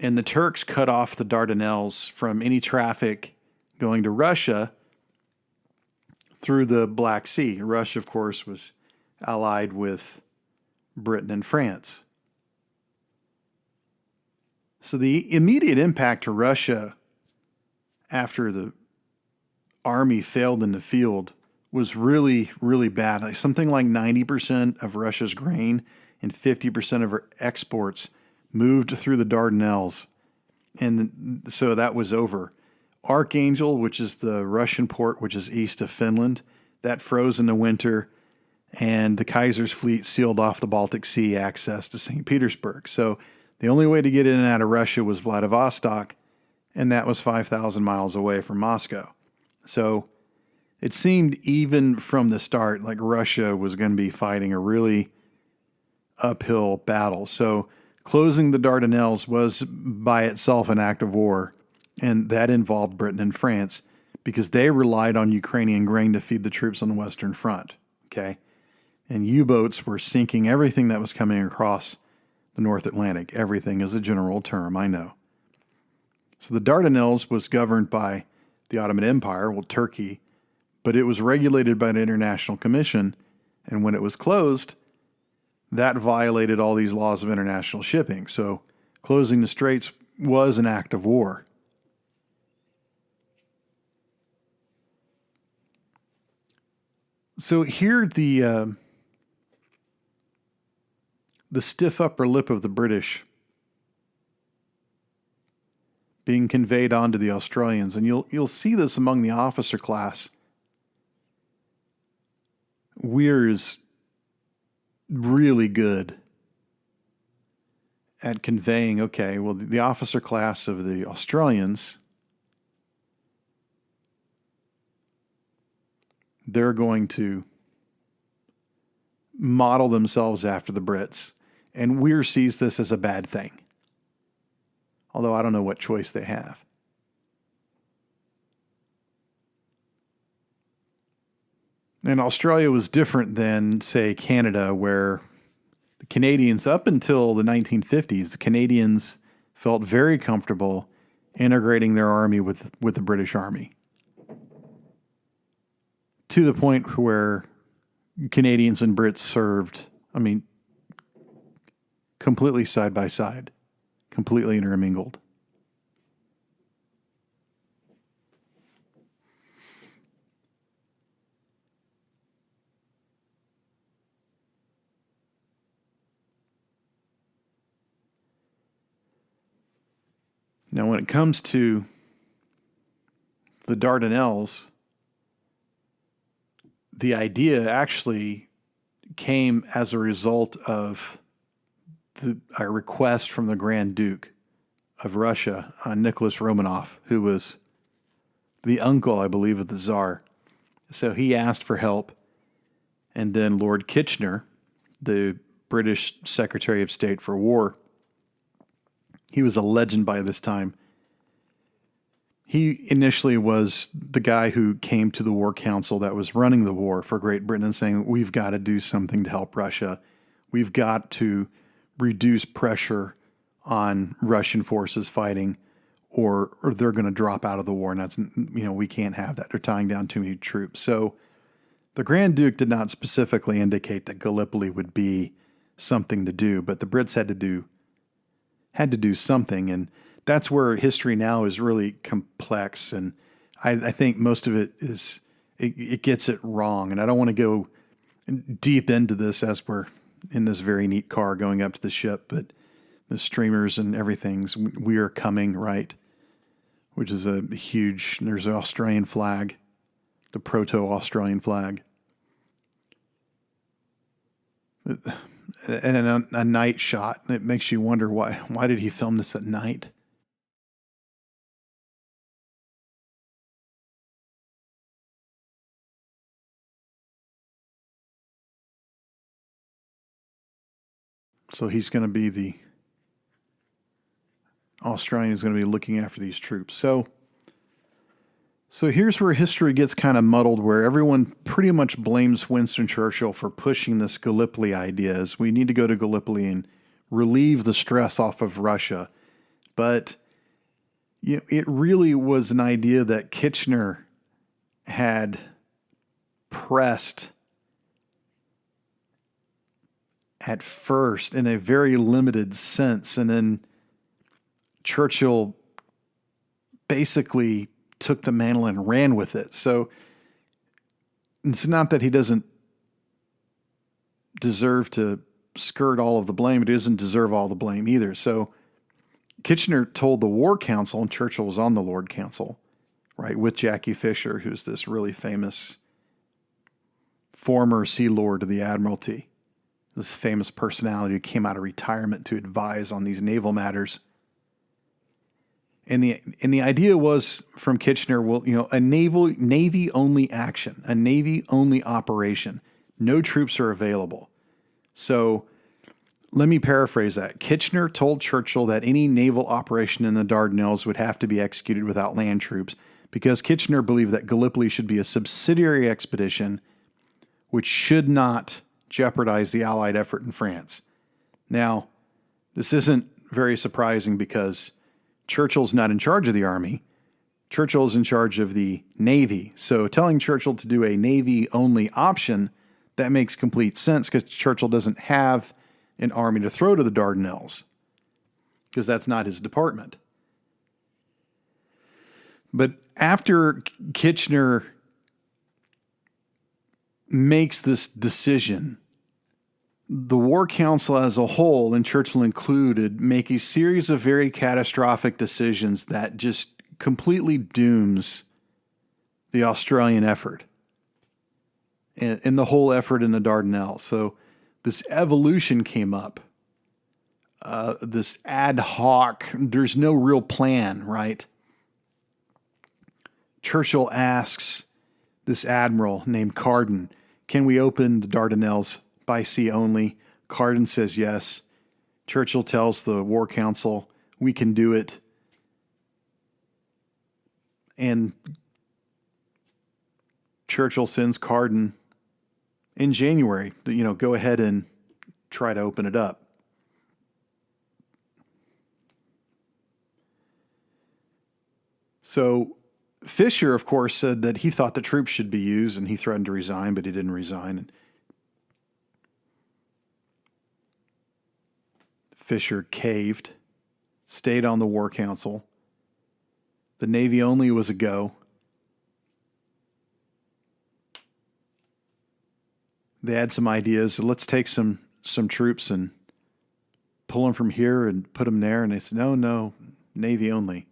And the Turks cut off the Dardanelles from any traffic going to Russia through the Black Sea. Russia, of course, was allied with Britain and France. So the immediate impact to Russia after the army failed in the field was really, really bad. Like something like 90% of Russia's grain and 50% of her exports moved through the Dardanelles. And so that was over. Archangel, which is the Russian port, which is east of Finland, that froze in the winter, and the Kaiser's fleet sealed off the Baltic Sea access to St. Petersburg. So the only way to get in and out of Russia was Vladivostok, and that was 5,000 miles away from Moscow. So it seemed even from the start like Russia was going to be fighting a really uphill battle. So closing the Dardanelles was by itself an act of war, and that involved Britain and France because they relied on Ukrainian grain to feed the troops on the Western Front. Okay? And U-boats were sinking everything that was coming across the North Atlantic. Everything is a general term, I know. So the Dardanelles was governed by the Ottoman Empire, well, Turkey, but it was regulated by an international commission, and when it was closed, that violated all these laws of international shipping. So closing the straits was an act of war. So here the stiff upper lip of the British being conveyed onto the Australians, and you'll see this among the officer class. Weir is really good at conveying, okay, well, the officer class of the Australians, they're going to model themselves after the Brits. And Weir sees this as a bad thing. Although I don't know what choice they have. And Australia was different than, say, Canada, where the Canadians, up until the 1950s, the Canadians felt very comfortable integrating their army with the British Army. To the point where Canadians and Brits served, completely side by side, completely intermingled. Now, when it comes to the Dardanelles, the idea actually came as a result of a request from the Grand Duke of Russia, Nicholas Romanov, who was the uncle, I believe, of the Tsar. So he asked for help, and then Lord Kitchener, the British Secretary of State for War, he was a legend by this time. He initially was the guy who came to the War Council that was running the war for Great Britain and saying, we've got to do something to help Russia. We've got to reduce pressure on Russian forces fighting, or they're going to drop out of the war. And that's, we can't have that. They're tying down too many troops. So the Grand Duke did not specifically indicate that Gallipoli would be something to do, but the Brits had to do something. And that's where history now is really complex. And I think most of it it gets it wrong. And I don't want to go deep into this as we're in this very neat car going up to the ship, but the streamers and everything's We Are Coming, right? Which is a huge, there's an Australian flag, the proto-Australian flag. And a night shot. It makes you wonder why did he film this at night? So he's going to be the Australian is going to be looking after these troops. So here's where history gets kind of muddled, where everyone pretty much blames Winston Churchill for pushing this Gallipoli idea, as we need to go to Gallipoli and relieve the stress off of Russia. But it really was an idea that Kitchener had pressed at first in a very limited sense, and then Churchill basically took the mantle and ran with it. So it's not that he doesn't deserve to skirt all of the blame, but he doesn't deserve all the blame either. So Kitchener told the War Council, and Churchill was on the Lord Council, right, with Jackie Fisher, who's this really famous former Sea Lord of the Admiralty, this famous personality who came out of retirement to advise on these naval matters. And the idea was from Kitchener, well, a Navy only action, a Navy only operation. No troops are available. So let me paraphrase that. Kitchener told Churchill that any naval operation in the Dardanelles would have to be executed without land troops because Kitchener believed that Gallipoli should be a subsidiary expedition which should not jeopardize the Allied effort in France. Now, this isn't very surprising because Churchill's not in charge of the army. Churchill's in charge of the Navy. So telling Churchill to do a Navy-only option, that makes complete sense because Churchill doesn't have an army to throw to the Dardanelles because that's not his department. But after Kitchener makes this decision, the War Council as a whole, and Churchill included, make a series of very catastrophic decisions that just completely dooms the Australian effort and the whole effort in the Dardanelles. So this evolution came up, this ad hoc, there's no real plan, right? Churchill asks this admiral named Carden, can we open the Dardanelles by sea only? Carden says yes. Churchill tells the War Council, we can do it. And Churchill sends Carden in January, go ahead and try to open it up. So Fisher, of course, said that he thought the troops should be used and he threatened to resign, but he didn't resign. Fisher caved, stayed on the War Council. The Navy only was a go. They had some ideas. So let's take some troops and pull them from here and put them there. And they said, no, Navy only.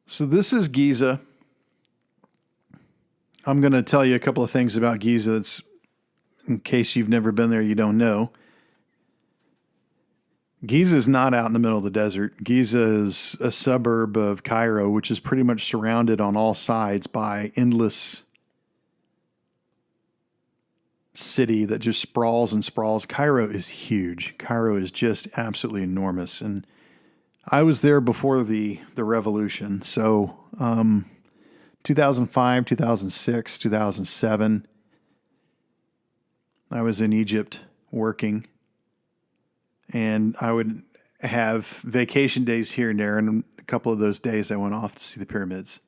So this is Giza. I'm going to tell you a couple of things about Giza that's, in case you've never been there, you don't know. Giza is not out in the middle of the desert. Giza is a suburb of Cairo, which is pretty much surrounded on all sides by endless city that just sprawls and sprawls. Cairo is huge. Cairo is just absolutely enormous. And I was there before the revolution. So 2005, 2006, 2007, I was in Egypt working. And I would have vacation days here and there, and a couple of those days I went off to see the pyramids.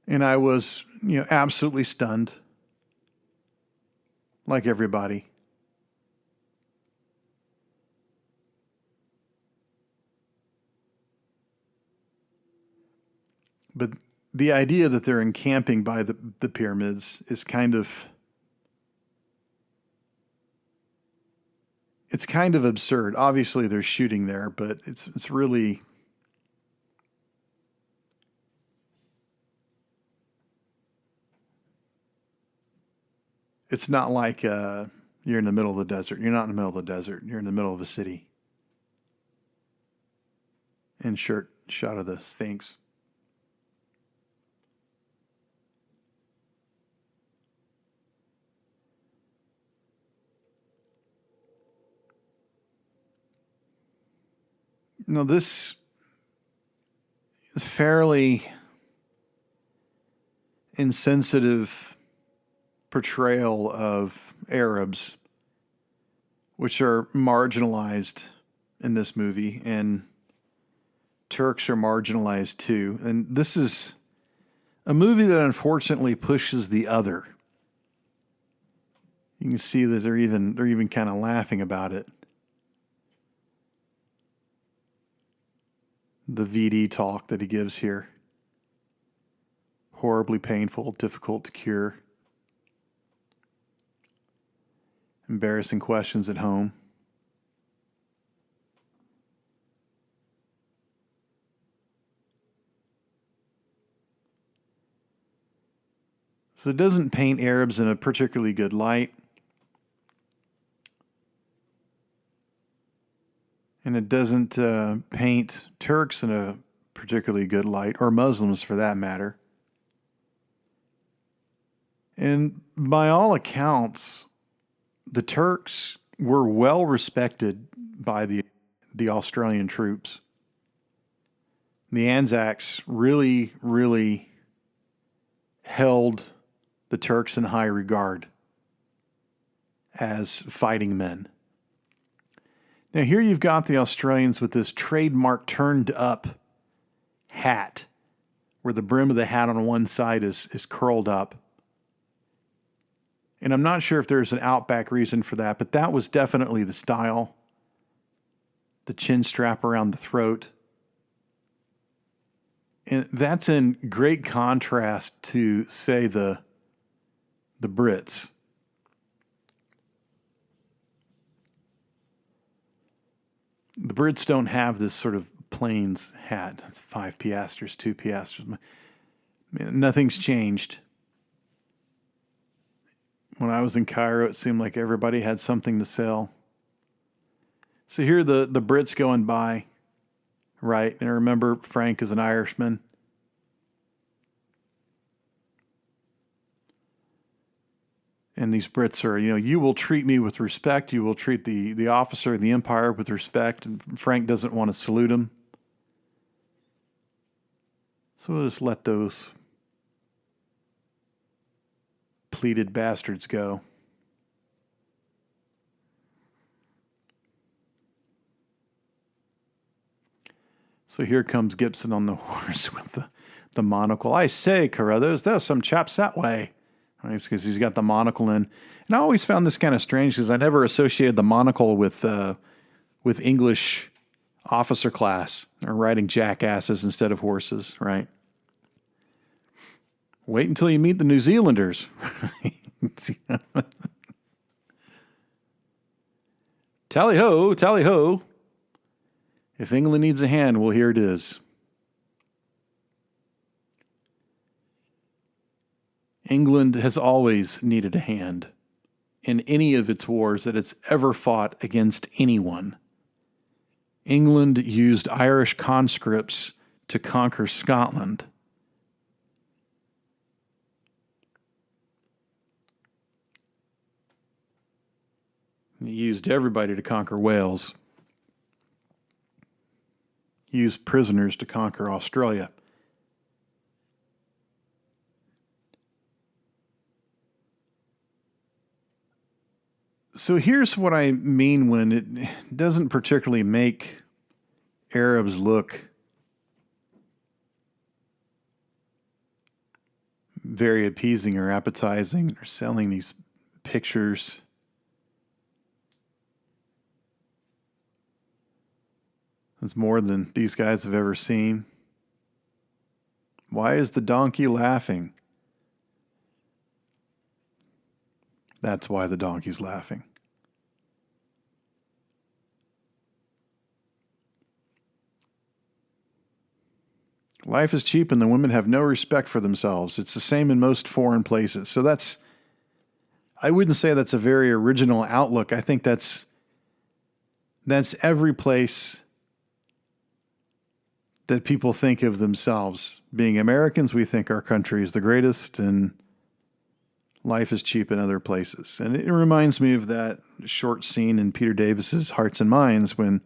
And I was, absolutely stunned, like everybody. But the idea that they're encamping by the pyramids is kind of... It's kind of absurd. Obviously, they're shooting there, but it's really... It's not like you're in the middle of the desert. You're not in the middle of the desert. You're in the middle of a city. And shot of the Sphinx. No, this is fairly insensitive portrayal of Arabs, which are marginalized in this movie, and Turks are marginalized too. And this is a movie that unfortunately pushes the other. You can see that they're even kind of laughing about it. the VD talk that he gives here. Horribly painful, difficult to cure. Embarrassing questions at home. So it doesn't paint Arabs in a particularly good light. And it doesn't paint Turks in a particularly good light, or Muslims for that matter. And by all accounts, the Turks were well respected by the Australian troops. The Anzacs really, really held the Turks in high regard as fighting men. Now here you've got the Australians with this trademark turned up hat, where the brim of the hat on one side is curled up. And I'm not sure if there's an outback reason for that, but that was definitely the style. The chin strap around the throat. And that's in great contrast to, say, the Brits. The Brits don't have this sort of plains hat. It's 5 piastres, 2 piastres. Nothing's changed. When I was in Cairo, it seemed like everybody had something to sell. So here the Brits going by, right? And I remember Frank is an Irishman. And these Brits are, you will treat me with respect. You will treat the officer of the empire with respect. And Frank doesn't want to salute him. So we'll just let those pleated bastards go. So here comes Gibson on the horse with the monocle. I say, Carruthers, there's some chaps that way. Right, because he's got the monocle in. And I always found this kind of strange because I never associated the monocle with English officer class or riding jackasses instead of horses, right? Wait until you meet the New Zealanders. Tally ho, tally ho. If England needs a hand, well, here it is. England has always needed a hand in any of its wars that it's ever fought against anyone. England used Irish conscripts to conquer Scotland. He used everybody to conquer Wales. He used prisoners to conquer Australia. So here's what I mean when it doesn't particularly make Arabs look very appeasing or appetizing or selling these pictures. It's more than these guys have ever seen. Why is the donkey laughing? That's why the donkey's laughing. Life is cheap and the women have no respect for themselves. It's the same in most foreign places. So I wouldn't say that's a very original outlook. I think that's every place that people think of themselves. Being Americans, we think our country is the greatest and life is cheap in other places. And it reminds me of that short scene in Peter Davis's Hearts and Minds when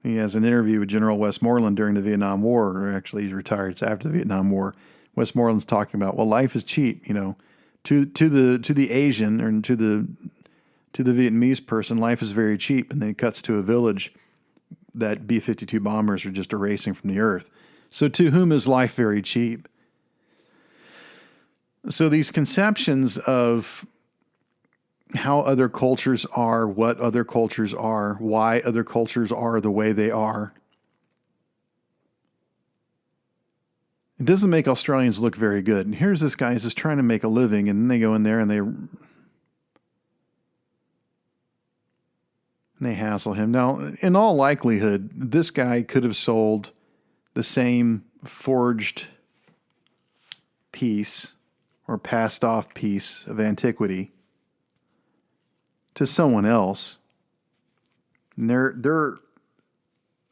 he has an interview with General Westmoreland during the Vietnam War, or actually he's retired. It's after the Vietnam War. Westmoreland's talking about, well, life is cheap, to the Asian or to the Vietnamese person, life is very cheap. And then it cuts to a village that B-52 bombers are just erasing from the earth. So to whom is life very cheap? So these conceptions of how other cultures are, what other cultures are, why other cultures are the way they are, It doesn't make Australians look very good. And here's this guy who's just trying to make a living, and then they go in there and they hassle him. Now, in all likelihood, this guy could have sold the same forged piece or passed off piece of antiquity to someone else. And they're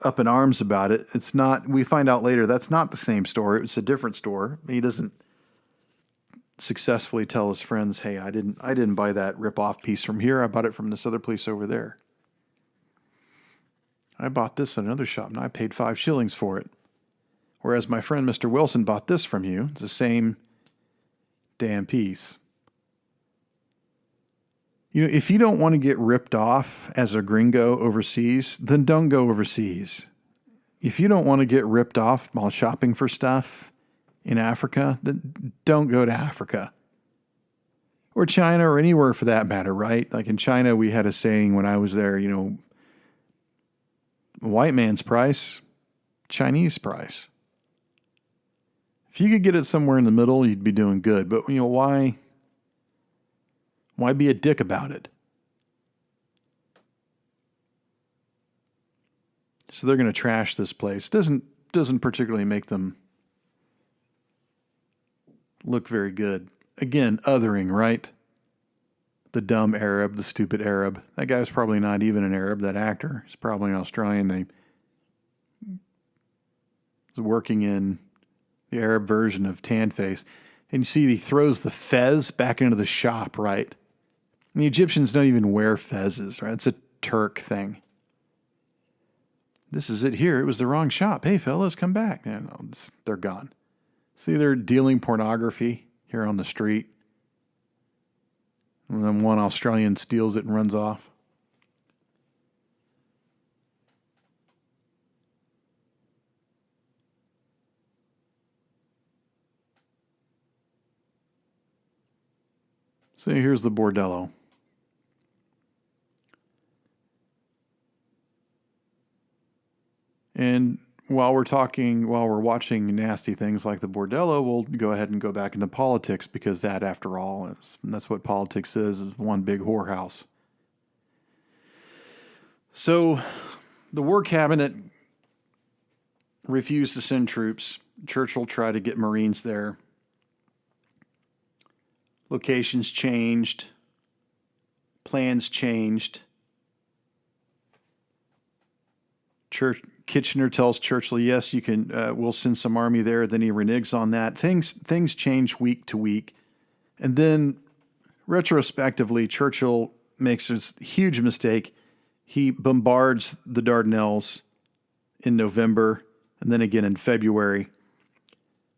up in arms about it. It's not, we find out later that's not the same store. It's a different store. He doesn't successfully tell his friends, hey, I didn't buy that rip-off piece from here. I bought it from this other place over there. I bought this at another shop and I paid 5 shillings for it. Whereas my friend Mr. Wilson bought this from you. It's the same damn piece. You know, if you don't want to get ripped off as a gringo overseas, then don't go overseas. If you don't want to get ripped off while shopping for stuff in Africa, then don't go to Africa. Or China, or anywhere for that matter, right? Like in China, we had a saying when I was there, you know, white man's price, Chinese price. If you could get it somewhere in the middle, you'd be doing good. But, you know, why be a dick about it? So they're going to trash this place. Doesn't particularly make them look very good. Again, othering, right? The dumb Arab, the stupid Arab. That guy's probably not even an Arab, that actor. He's probably an Australian. They was working in the Arab version of Tan Face. And you see he throws the fez back into the shop, right? And the Egyptians don't even wear fezzes, right? It's a Turk thing. This is it here. It was the wrong shop. Hey, fellas, come back. No, they're gone. See, they're dealing pornography here on the street. And then one Australian steals it and runs off. So here's the bordello. And while we're watching nasty things like the bordello, we'll go ahead and go back into politics, because that, after all, that's what politics is one big whorehouse. So the war cabinet refused to send troops. Churchill tried to get Marines there. Locations changed. Plans changed. Kitchener tells Churchill, yes, you can. We'll send some army there. Then he reneges on that. Things change week to week. And then, retrospectively, Churchill makes this huge mistake. He bombards the Dardanelles in November, and then again in February.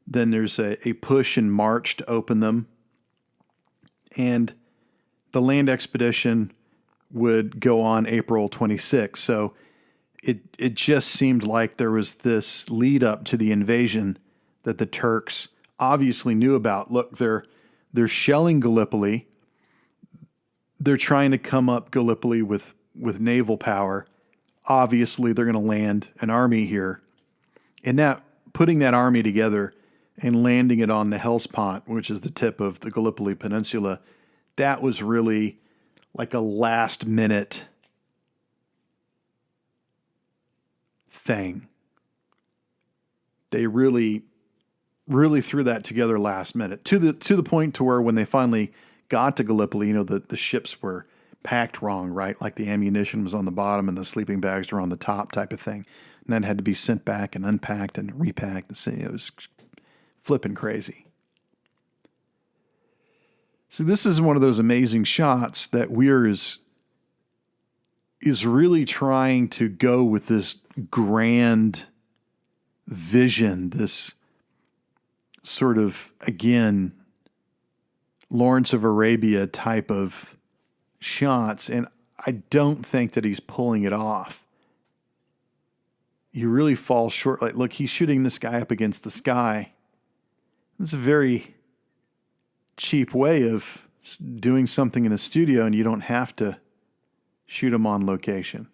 Then there's a push in March to open them. And the land expedition would go on April 26th. So it just seemed like there was this lead up to the invasion that the Turks obviously knew about. Look, they're shelling Gallipoli. They're trying to come up Gallipoli with naval power. Obviously, they're going to land an army here. And that putting that army together and landing it on the Hellespont, which is the tip of the Gallipoli Peninsula, that was really like a last-minute thing. They really, really threw that together last minute, to the point to where when they finally got to Gallipoli, you know, the ships were packed wrong, right? Like the ammunition was on the bottom and the sleeping bags were on the top, type of thing. And then had to be sent back and unpacked and repacked. It was flipping crazy. So this is one of those amazing shots that Weir is really trying to go with this grand vision, this sort of, again, Lawrence of Arabia type of shots, and I don't think that he's pulling it off. He really falls short. Like, look, he's shooting this guy up against the sky. It's a very cheap way of doing something in a studio, and you don't have to shoot him on location.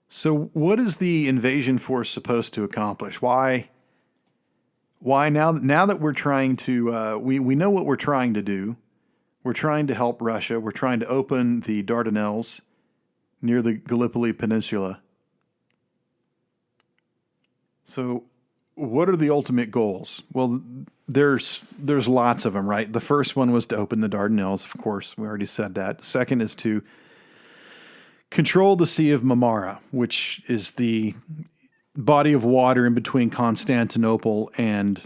So what is the invasion force supposed to accomplish? Why now that we're trying to, we know what we're trying to do. We're trying to help Russia. We're trying to open the Dardanelles near the Gallipoli Peninsula. So what are the ultimate goals? Well, there's lots of them, right? The first one was to open the Dardanelles, of course. We already said that. The second is to control the Sea of Marmara, which is the body of water in between Constantinople and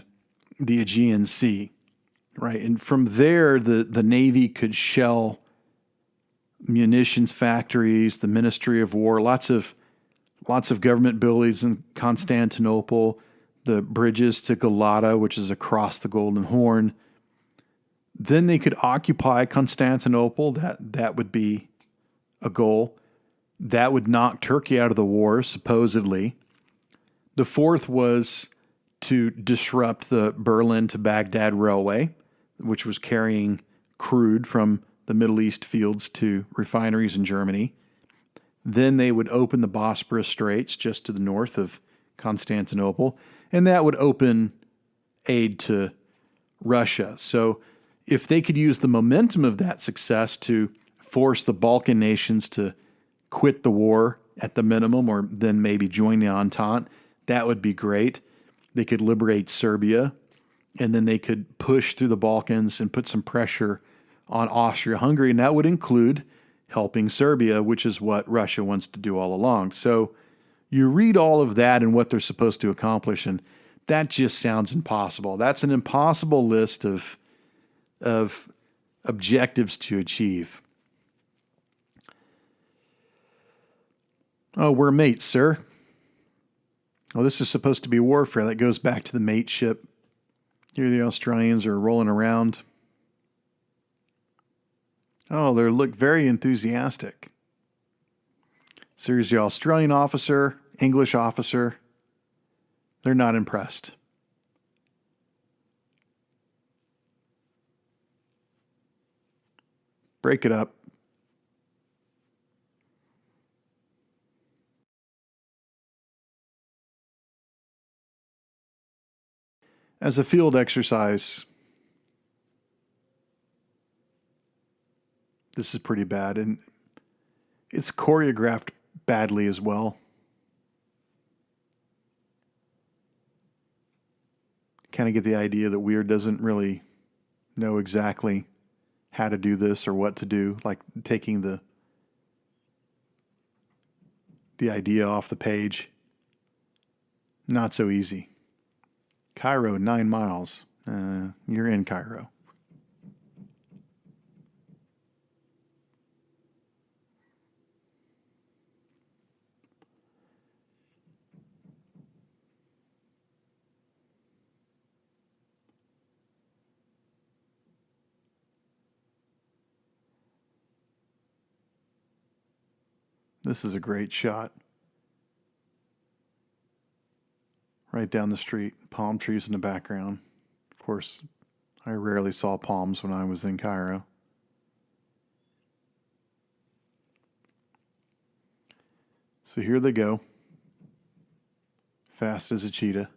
the Aegean Sea, right? And from there, the Navy could shell munitions factories, the Ministry of War, lots of government buildings in Constantinople, the bridges to Galata, which is across the Golden Horn. Then they could occupy Constantinople. That would be a goal. That would knock Turkey out of the war, supposedly. The fourth was to disrupt the Berlin to Baghdad railway, which was carrying crude from the Middle East fields to refineries in Germany. Then they would open the Bosporus Straits just to the north of Constantinople, and that would open aid to Russia. So if they could use the momentum of that success to force the Balkan nations to quit the war at the minimum, or then maybe join the Entente, that would be great. They could liberate Serbia, and then they could push through the Balkans and put some pressure on Austria-Hungary, and that would include helping Serbia, which is what Russia wants to do all along. So you read all of that and what they're supposed to accomplish, and that just sounds impossible. That's an impossible list of objectives to achieve. Oh, we're mates, sir. Oh, this is supposed to be warfare. That goes back to the mate ship. Here the Australians are rolling around. Oh, they look very enthusiastic. So here's the Australian officer, English officer. They're not impressed. Break it up. As a field exercise, this is pretty bad, and it's choreographed badly as well. Kind of get the idea that Weir doesn't really know exactly how to do this or what to do, like taking the idea off the page. Not so easy. Cairo, 9 miles. You're in Cairo. This is a great shot. Right down the street, palm trees in the background. Of course, I rarely saw palms when I was in Cairo. So here they go. Fast as a cheetah.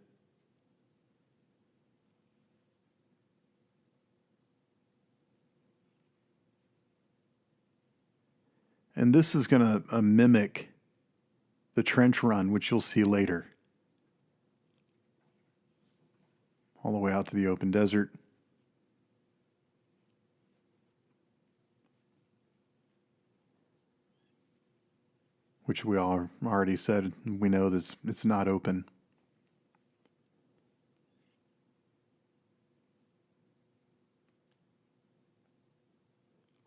And this is going to mimic the trench run, which you'll see later. All the way out to the open desert. Which we all already said, we know that it's not open.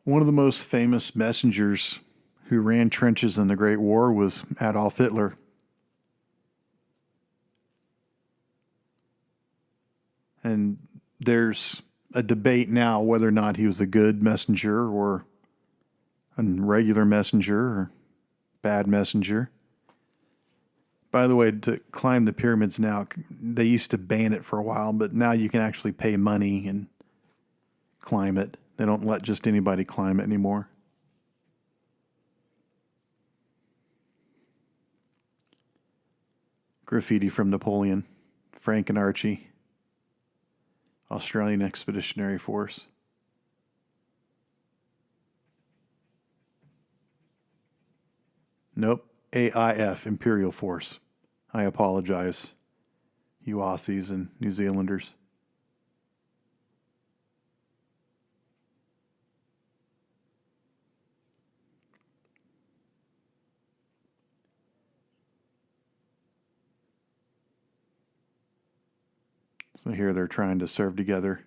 One of the most famous messengers who ran trenches in the Great War was Adolf Hitler. And there's a debate now whether or not he was a good messenger or a regular messenger or bad messenger. By the way, to climb the pyramids now, they used to ban it for a while, but now you can actually pay money and climb it. They don't let just anybody climb it anymore. Graffiti from Napoleon. Frank and Archie. Australian Expeditionary Force. Nope. AIF, Imperial Force. I apologize, you Aussies and New Zealanders. So here they're trying to serve together.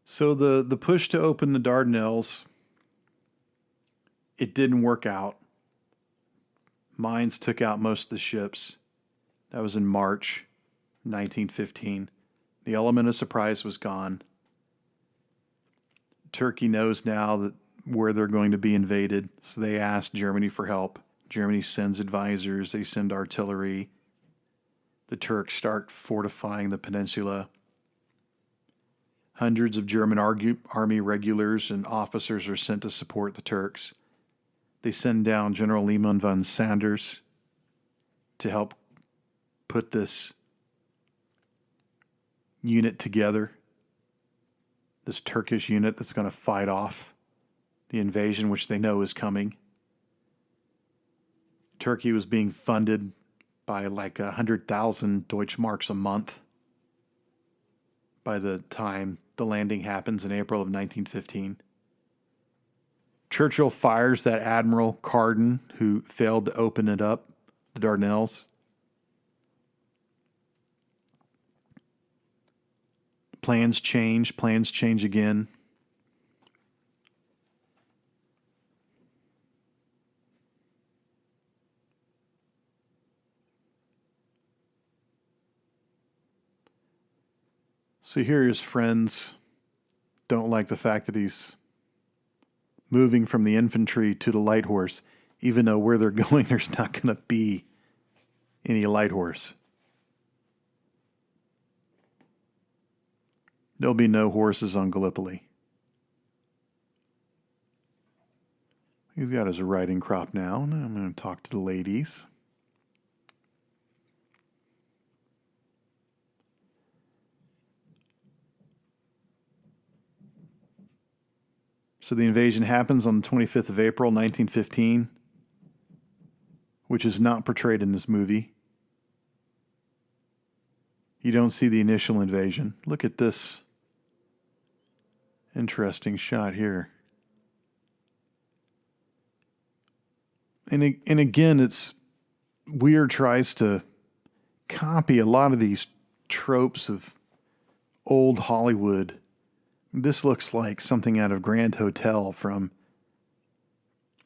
So the push to open the Dardanelles, it didn't work out. Mines took out most of the ships. That was in March 1915. The element of surprise was gone. Turkey knows now that where they're going to be invaded, so they asked Germany for help. Germany sends advisors, they send artillery. The Turks start fortifying the peninsula. Hundreds of German army regulars and officers are sent to support the Turks. They send down General Lehmann von Sanders to help put this unit together, this Turkish unit that's going to fight off the invasion, which they know is coming. Turkey was being funded by like 100,000 Deutschmarks a month by the time the landing happens in April of 1915. Churchill fires that Admiral Carden who failed to open it up, the Dardanelles. Plans change again. So here his friends don't like the fact that he's moving from the infantry to the light horse, even though where they're going, there's not going to be any light horse. There'll be no horses on Gallipoli. He's got his riding crop now. Now I'm going to talk to the ladies. So the invasion happens on the 25th of April, 1915, which is not portrayed in this movie. You don't see the initial invasion. Look at this interesting shot here. And again, it's Weir tries to copy a lot of these tropes of old Hollywood. This looks like something out of Grand Hotel from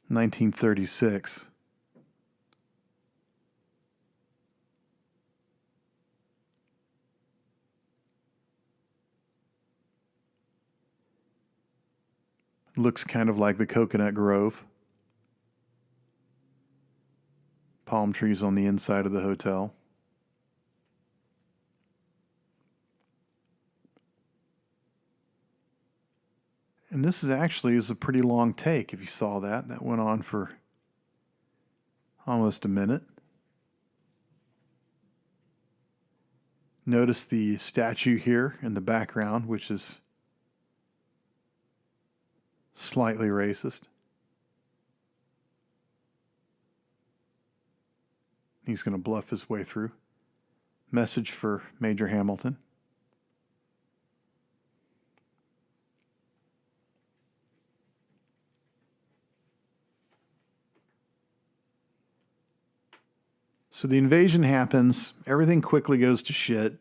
1936. Looks kind of like the Coconut Grove. Palm trees on the inside of the hotel. And this is a pretty long take, if you saw that. That went on for almost a minute. Notice the statue here in the background, which is slightly racist. He's going to bluff his way through. Message for Major Hamilton. So the invasion happens. Everything quickly goes to shit.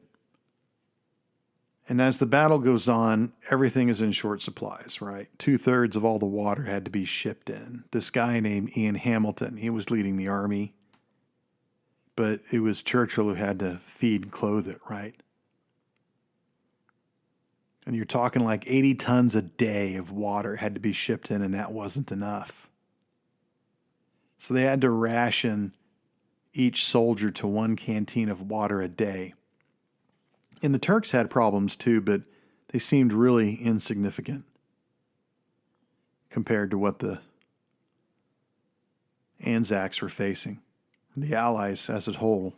And as the battle goes on, everything is in short supplies, right? 2/3 of all the water had to be shipped in. This guy named Ian Hamilton, he was leading the army. But it was Churchill who had to feed and clothe it, right? And you're talking like 80 tons a day of water had to be shipped in, and that wasn't enough. So they had to ration each soldier to 1 canteen of water a day. And the Turks had problems too, but they seemed really insignificant compared to what the Anzacs were facing, the Allies as a whole.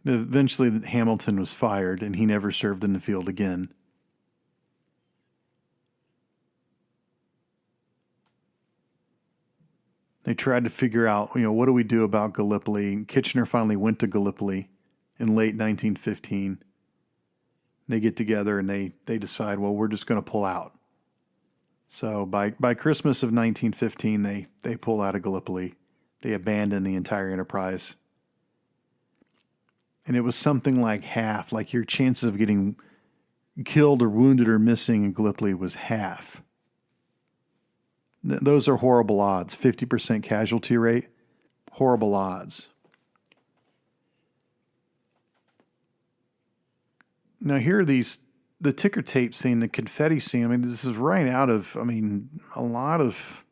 Eventually, Hamilton was fired, and he never served in the field again. They tried to figure out, what do we do about Gallipoli? And Kitchener finally went to Gallipoli in late 1915. They get together and they decide, well, we're just going to pull out. So by Christmas of 1915, they pull out of Gallipoli. They abandon the entire enterprise. And it was something like half, like your chances of getting killed or wounded or missing in Gallipoli was half. Those are horrible odds. 50% casualty rate, horrible odds. Now here are the ticker tape scene, the confetti scene. I mean, this is right out of, a lot of,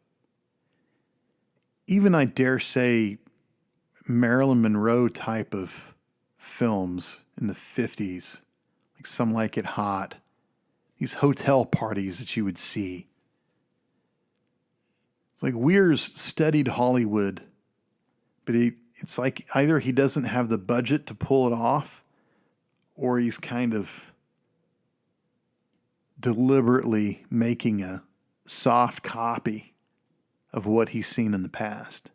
even I dare say, Marilyn Monroe type of films in the 50s. Like Some Like It Hot. These hotel parties that you would see. It's like Weir's studied Hollywood, but it's like either he doesn't have the budget to pull it off, or he's kind of deliberately making a soft copy of what he's seen in the past.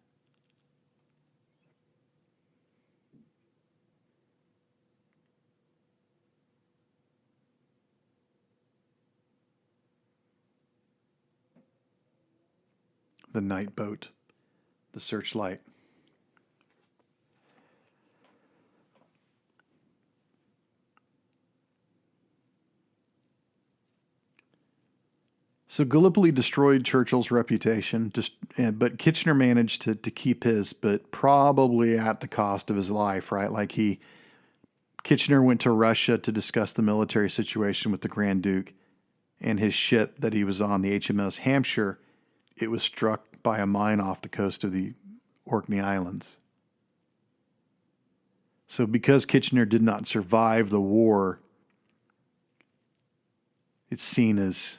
The night boat, the searchlight. So Gallipoli destroyed Churchill's reputation, but Kitchener managed to keep his, but probably at the cost of his life, right? Like Kitchener went to Russia to discuss the military situation with the Grand Duke, and his ship that he was on, the HMS Hampshire, it was struck by a mine off the coast of the Orkney Islands. So because Kitchener did not survive the war, it's seen as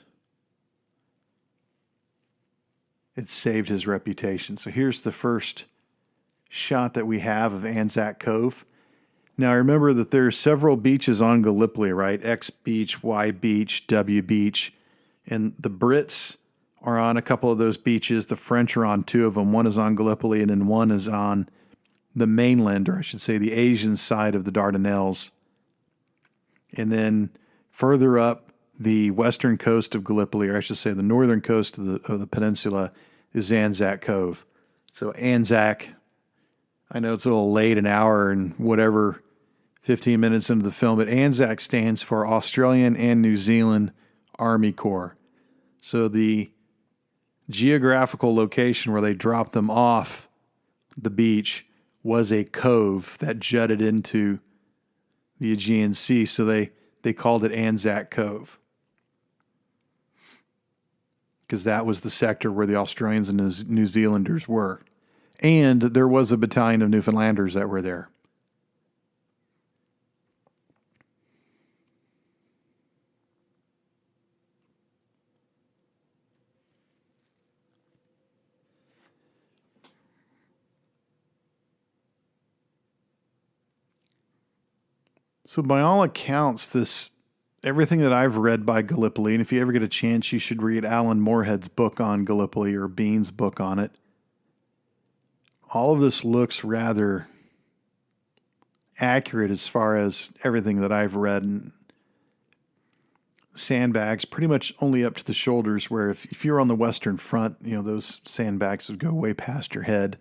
it saved his reputation. So here's the first shot that we have of Anzac Cove. Now remember that there are several beaches on Gallipoli, right? X Beach, Y Beach, W Beach, and the Brits are on a couple of those beaches. The French are on two of them. One is on Gallipoli, and then one is on the mainland, or I should say the Asian side of the Dardanelles. And then further up the western coast of Gallipoli, or I should say the northern coast of the peninsula, is Anzac Cove. So Anzac, I know it's a little late, an hour and whatever, 15 minutes into the film, but Anzac stands for Australian and New Zealand Army Corps. So the geographical location where they dropped them off the beach was a cove that jutted into the Aegean Sea, so they called it Anzac Cove because that was the sector where the Australians and New Zealanders were. And there was a battalion of Newfoundlanders that were there. So by all accounts, everything that I've read by Gallipoli, and if you ever get a chance, you should read Alan Moorehead's book on Gallipoli or Bean's book on it. All of this looks rather accurate as far as everything that I've read. And sandbags pretty much only up to the shoulders, where if you're on the Western Front, those sandbags would go way past your head.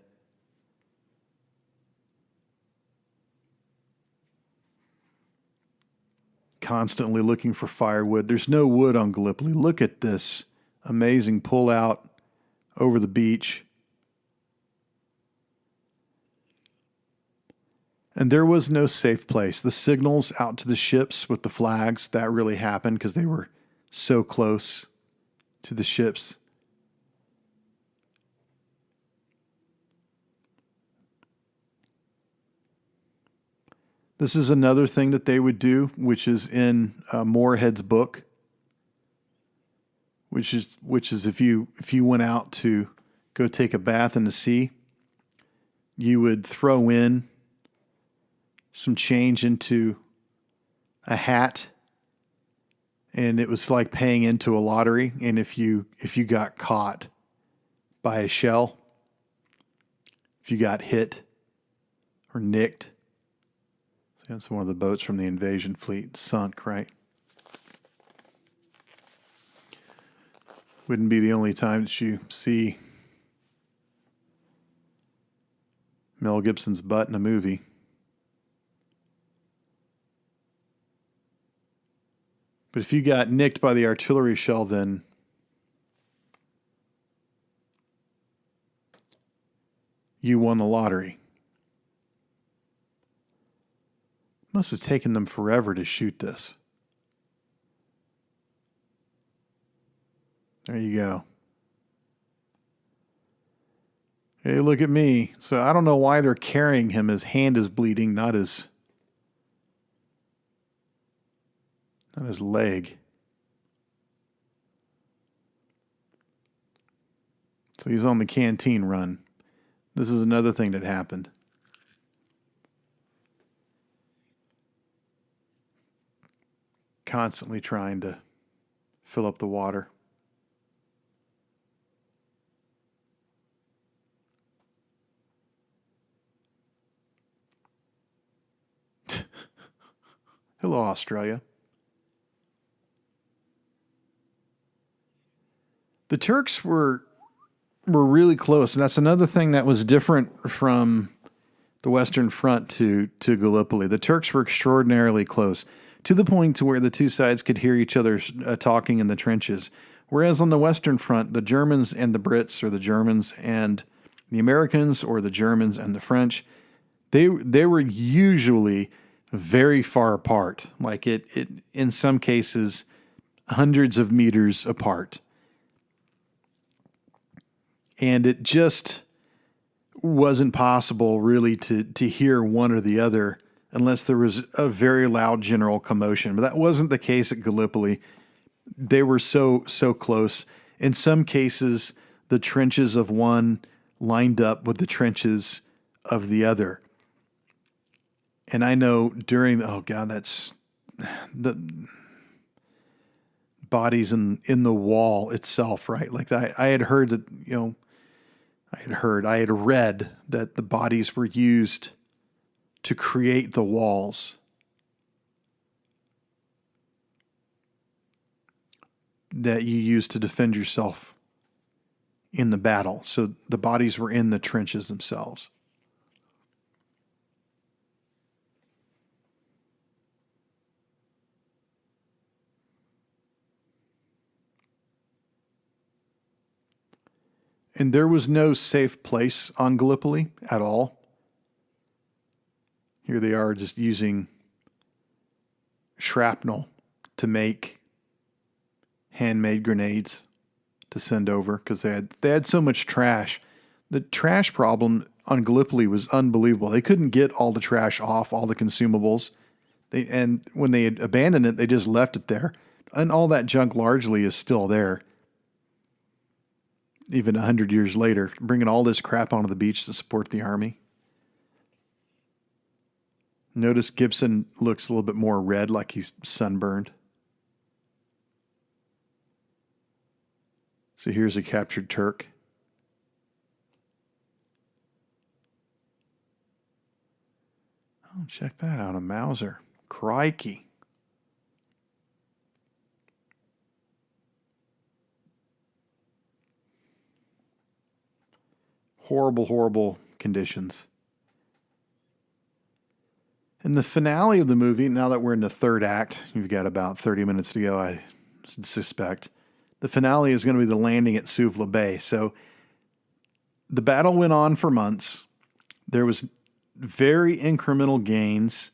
Constantly looking for firewood. There's no wood on Gallipoli. Look at this amazing pull out over the beach. And there was no safe place. The signals out to the ships with the flags, that really happened because they were so close to the ships. This is another thing that they would do, which is in Moorehead's book, which is if you went out to go take a bath in the sea, you would throw in some change into a hat, and it was like paying into a lottery. And if you got caught by a shell, if you got hit or nicked, that's one of the boats from the invasion fleet sunk, right? Wouldn't be the only time that you see Mel Gibson's butt in a movie. But if you got nicked by the artillery shell, then you won the lottery. Must have taken them forever to shoot this. There you go. Hey, look at me. So I don't know why they're carrying him. His hand is bleeding, not his leg. So he's on the canteen run. This is another thing that happened. Constantly trying to fill up the water. Hello, Australia. The Turks were really close, and that's another thing that was different from the Western Front to Gallipoli. The Turks were extraordinarily close, to the point to where the two sides could hear each other talking in the trenches. Whereas on the Western Front, the Germans and the Brits, or the Germans and the Americans, or the Germans and the French, they were usually very far apart. Like it in some cases, hundreds of meters apart. And it just wasn't possible really to hear one or the other unless there was a very loud general commotion. But that wasn't the case at Gallipoli. They were so close. In some cases, the trenches of one lined up with the trenches of the other. And I know during that's the bodies in the wall itself, right? Like I had heard that, I had read that the bodies were used to create the walls that you use to defend yourself in the battle. So the bodies were in the trenches themselves. And there was no safe place on Gallipoli at all. Here they are just using shrapnel to make handmade grenades to send over because they had so much trash. The trash problem on Gallipoli was unbelievable. They couldn't get all the trash off, all the consumables. And when they had abandoned it, they just left it there. And all that junk largely is still there. Even 100 years later, bringing all this crap onto the beach to support the army. Notice Gibson looks a little bit more red, like he's sunburned. So here's a captured Turk. Oh, check that out, a Mauser. Crikey. Horrible, horrible conditions. And the finale of the movie, now that we're in the third act, you've got about 30 minutes to go, I suspect. The finale is going to be the landing at Suvla Bay. So the battle went on for months. There was very incremental gains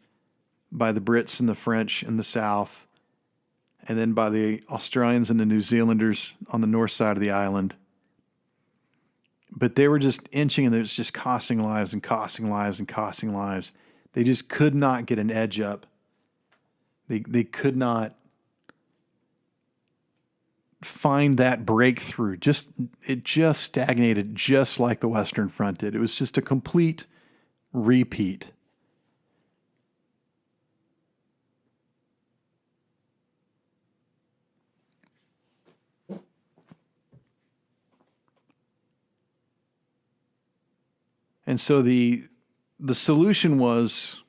by the Brits and the French in the south, and then by the Australians and the New Zealanders on the north side of the island. But they were just inching, and it was just costing lives and costing lives and costing lives. They just could not get an edge up. They could not find that breakthrough. It just stagnated, just like the Western Front did. It was just a complete repeat. And so the solution was,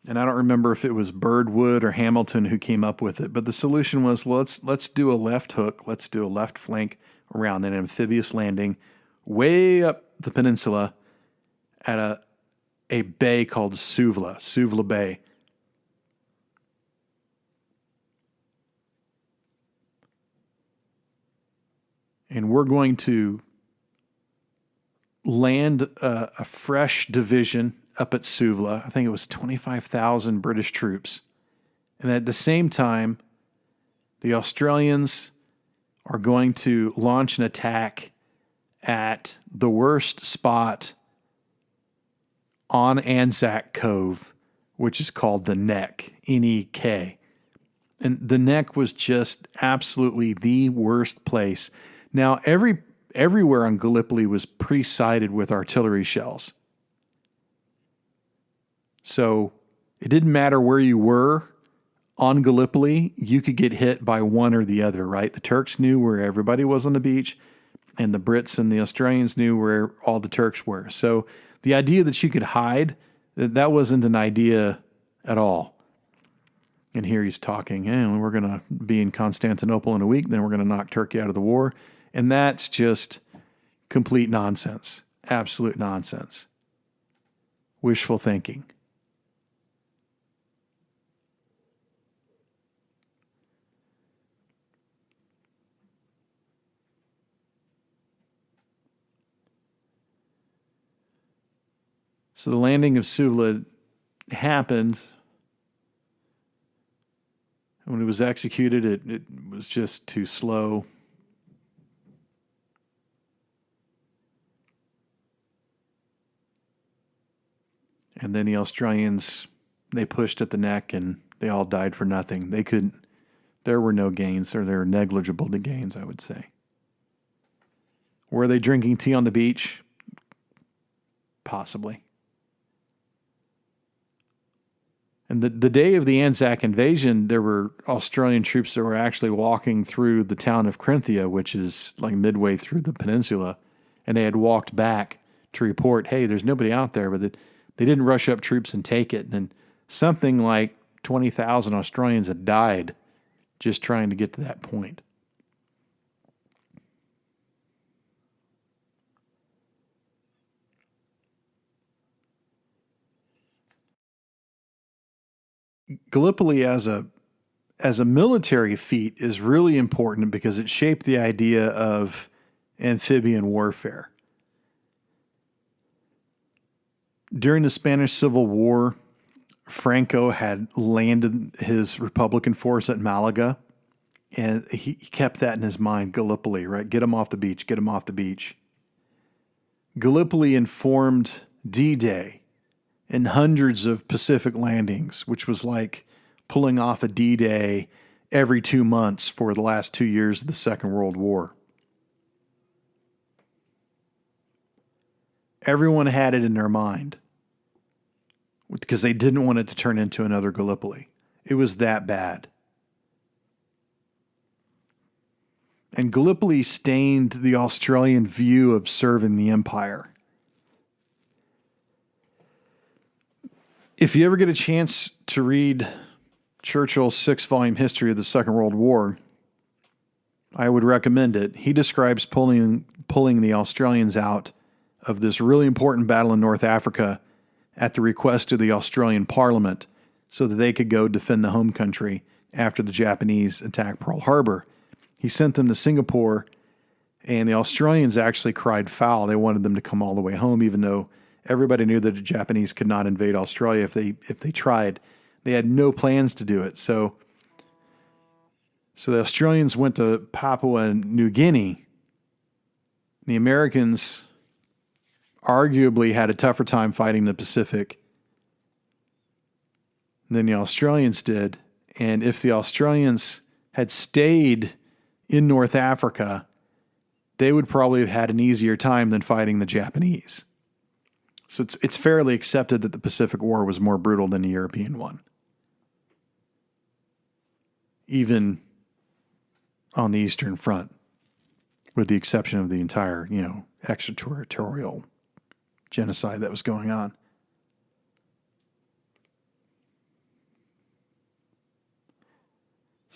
and I don't remember if it was Birdwood or Hamilton who came up with it, but the solution was, let's do a left hook, let's do a left flank around an amphibious landing way up the peninsula at a bay called Suvla Bay. And we're going to land a fresh division up at Suvla. I think it was 25,000 British troops. And at the same time, the Australians are going to launch an attack at the worst spot on Anzac Cove, which is called the Neck, N-E-K. And the Neck was just absolutely the worst place. Now, everywhere on Gallipoli was pre-sighted with artillery shells. So it didn't matter where you were on Gallipoli, you could get hit by one or the other, right? The Turks knew where everybody was on the beach, and the Brits and the Australians knew where all the Turks were. So the idea that you could hide, that wasn't an idea at all. And here he's talking, we're going to be in Constantinople in a week, then we're going to knock Turkey out of the war. And that's just complete nonsense. Absolute nonsense. Wishful thinking. So the landing of Suvla happened. When it was executed, it was just too slow. And then the Australians, they pushed at the Neck and they all died for nothing. There were no gains, or they were negligible gains, I would say. Were they drinking tea on the beach? Possibly. And the day of the Anzac invasion, there were Australian troops that were actually walking through the town of Corinthia, which is like midway through the peninsula, and they had walked back to report, hey, there's nobody out there, but they didn't rush up troops and take it. And something like 20,000 Australians had died just trying to get to that point. Gallipoli as a military feat is really important because it shaped the idea of amphibian warfare. During the Spanish Civil War, Franco had landed his Republican force at Malaga, and he kept that in his mind, Gallipoli, right? Get them off the beach, get them off the beach. Gallipoli informed D-Day and hundreds of Pacific landings, which was like pulling off a D-Day every 2 months for the last 2 years of the Second World War. Everyone had it in their mind because they didn't want it to turn into another Gallipoli. It was that bad. And Gallipoli stained the Australian view of serving the empire. If you ever get a chance to read Churchill's 6-volume history of the Second World War, I would recommend it. He describes pulling the Australians out of this really important battle in North Africa at the request of the Australian Parliament so that they could go defend the home country after the Japanese attacked Pearl Harbor. He sent them to Singapore, and the Australians actually cried foul. They wanted them to come all the way home, even though everybody knew that the Japanese could not invade Australia if they tried. They had no plans to do it. So the Australians went to Papua New Guinea. The Americans arguably had a tougher time fighting the Pacific than the Australians did. And if the Australians had stayed in North Africa, they would probably have had an easier time than fighting the Japanese. So it's fairly accepted that the Pacific War was more brutal than the European one, even on the Eastern Front, with the exception of the entire, extraterritorial genocide that was going on.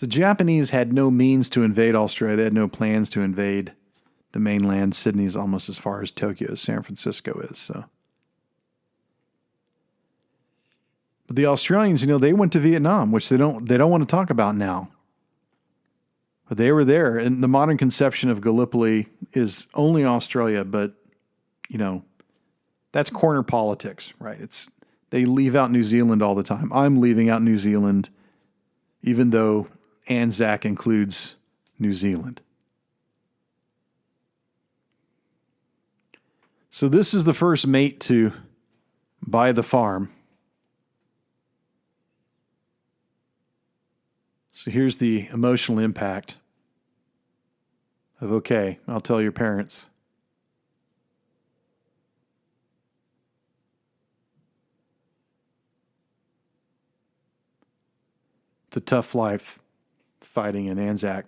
The Japanese had no means to invade Australia. They had no plans to invade the mainland. Sydney's almost as far as Tokyo as San Francisco is. So, but the Australians, they went to Vietnam, which they don't want to talk about now. But they were there, and the modern conception of Gallipoli is only Australia. But that's corner politics, right? They leave out New Zealand all the time. I'm leaving out New Zealand, even though Anzac includes New Zealand. So this is the first mate to buy the farm. So here's the emotional impact of, okay, I'll tell your parents. It's a tough life fighting in Anzac.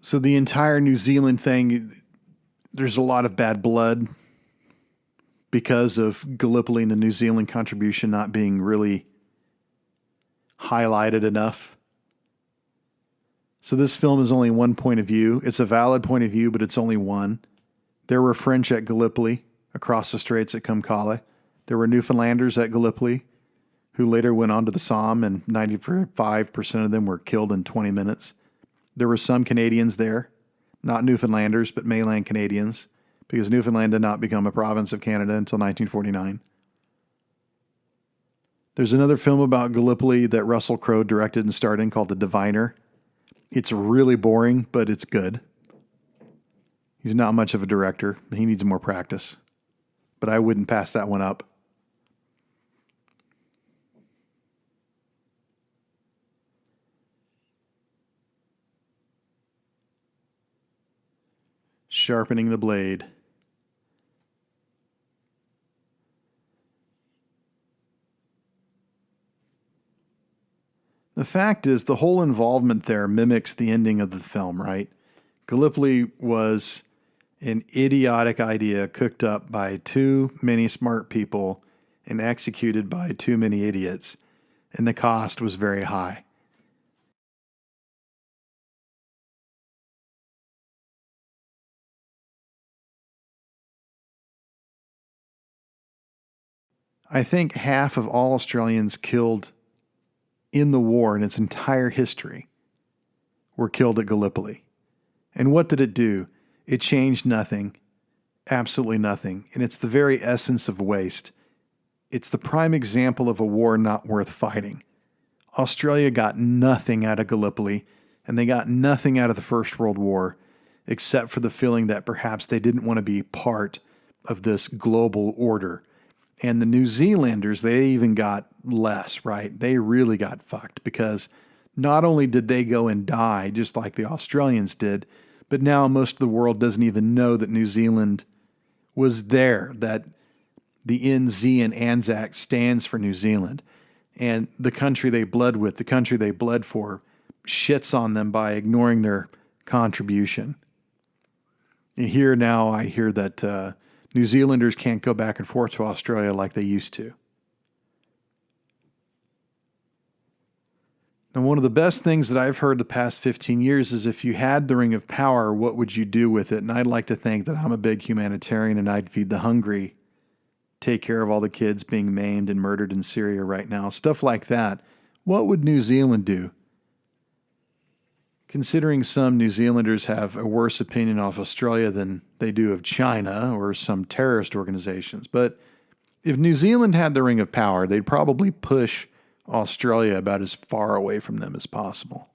So the entire New Zealand thing, there's a lot of bad blood because of Gallipoli and the New Zealand contribution not being really highlighted enough. So this film is only one point of view. It's a valid point of view, but it's only one. There were French at Gallipoli, across the straits at Kumkale. There were Newfoundlanders at Gallipoli, who later went on to the Somme, and 95% of them were killed in 20 minutes. There were some Canadians there, not Newfoundlanders, but mainland Canadians, because Newfoundland did not become a province of Canada until 1949. There's another film about Gallipoli that Russell Crowe directed and starred in called The Diviner. It's really boring, but it's good. He's not much of a director. He needs more practice. But I wouldn't pass that one up. Sharpening the blade. The fact is, the whole involvement there mimics the ending of the film, right? Gallipoli was an idiotic idea cooked up by too many smart people and executed by too many idiots, and the cost was very high. I think half of all Australians killed in the war in its entire history were killed at Gallipoli. And what did it do? It changed nothing, absolutely nothing. And it's the very essence of waste. It's the prime example of a war not worth fighting. Australia got nothing out of Gallipoli, and they got nothing out of the First World War, except for the feeling that perhaps they didn't want to be part of this global order. And the New Zealanders, they even got less, right? They really got fucked because not only did they go and die just like the Australians did, but now most of the world doesn't even know that New Zealand was there, that the NZ in Anzac stands for New Zealand. And the country they bled with, the country they bled for, shits on them by ignoring their contribution. And here now I hear that New Zealanders can't go back and forth to Australia like they used to. And one of the best things that I've heard the past 15 years is if you had the Ring of Power, what would you do with it? And I'd like to think that I'm a big humanitarian and I'd feed the hungry, take care of all the kids being maimed and murdered in Syria right now, stuff like that. What would New Zealand do? Considering some New Zealanders have a worse opinion of Australia than they do of China or some terrorist organizations. But if New Zealand had the Ring of Power, they'd probably push Australia about as far away from them as possible.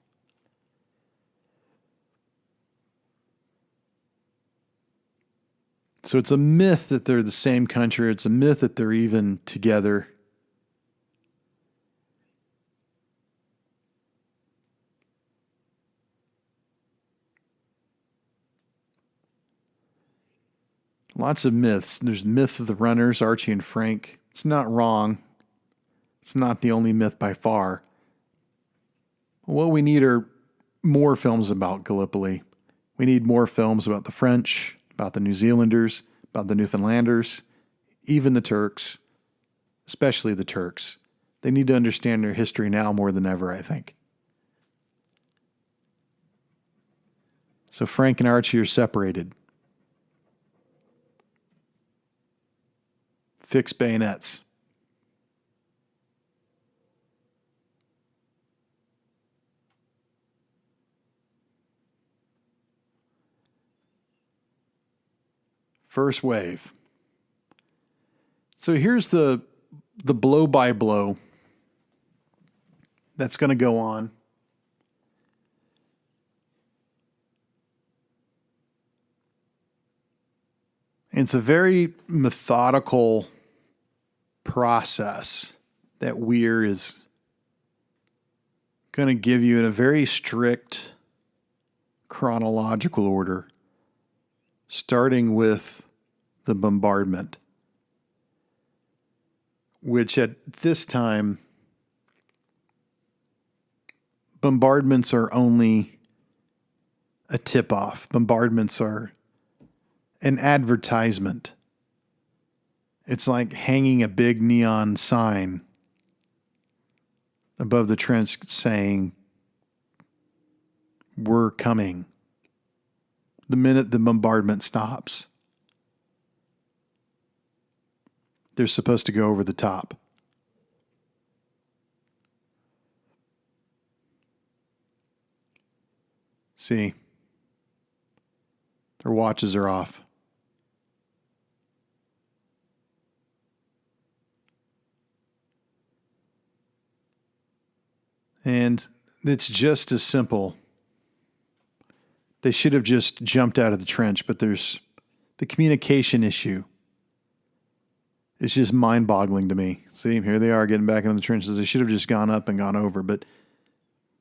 So it's a myth that they're the same country. It's a myth that they're even together. Lots of myths. There's myth of the runners, Archie and Frank. It's not wrong. It's not the only myth by far. What we need are more films about Gallipoli. We need more films about the French, about the New Zealanders, about the Newfoundlanders, even the Turks, especially the Turks. They need to understand their history now more than ever, I think. So Frank and Archie are separated. Fix bayonets. First wave. So here's the blow by blow that's going to go on. It's a very methodical process that Weir is going to give you in a very strict chronological order, starting with the bombardment, which at this time, bombardments are only a tip-off. Bombardments are an advertisement. It's like hanging a big neon sign above the trench saying, "We're coming." The minute the bombardment stops, they're supposed to go over the top. See, their watches are off. And it's just as simple. They should have just jumped out of the trench, but there's the communication issue. It's just mind-boggling to me. See, here they are getting back into the trenches. They should have just gone up and gone over, but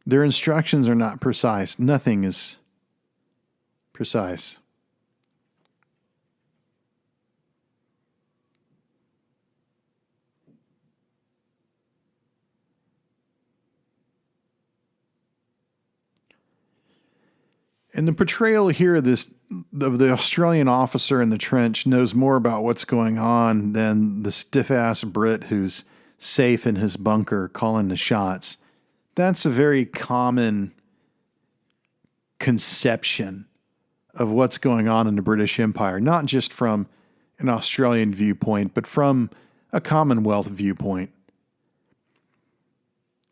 their instructions are not precise. Nothing is precise. And the portrayal here of the Australian officer in the trench knows more about what's going on than the stiff-ass Brit who's safe in his bunker calling the shots. That's a very common conception of what's going on in the British Empire, not just from an Australian viewpoint, but from a Commonwealth viewpoint.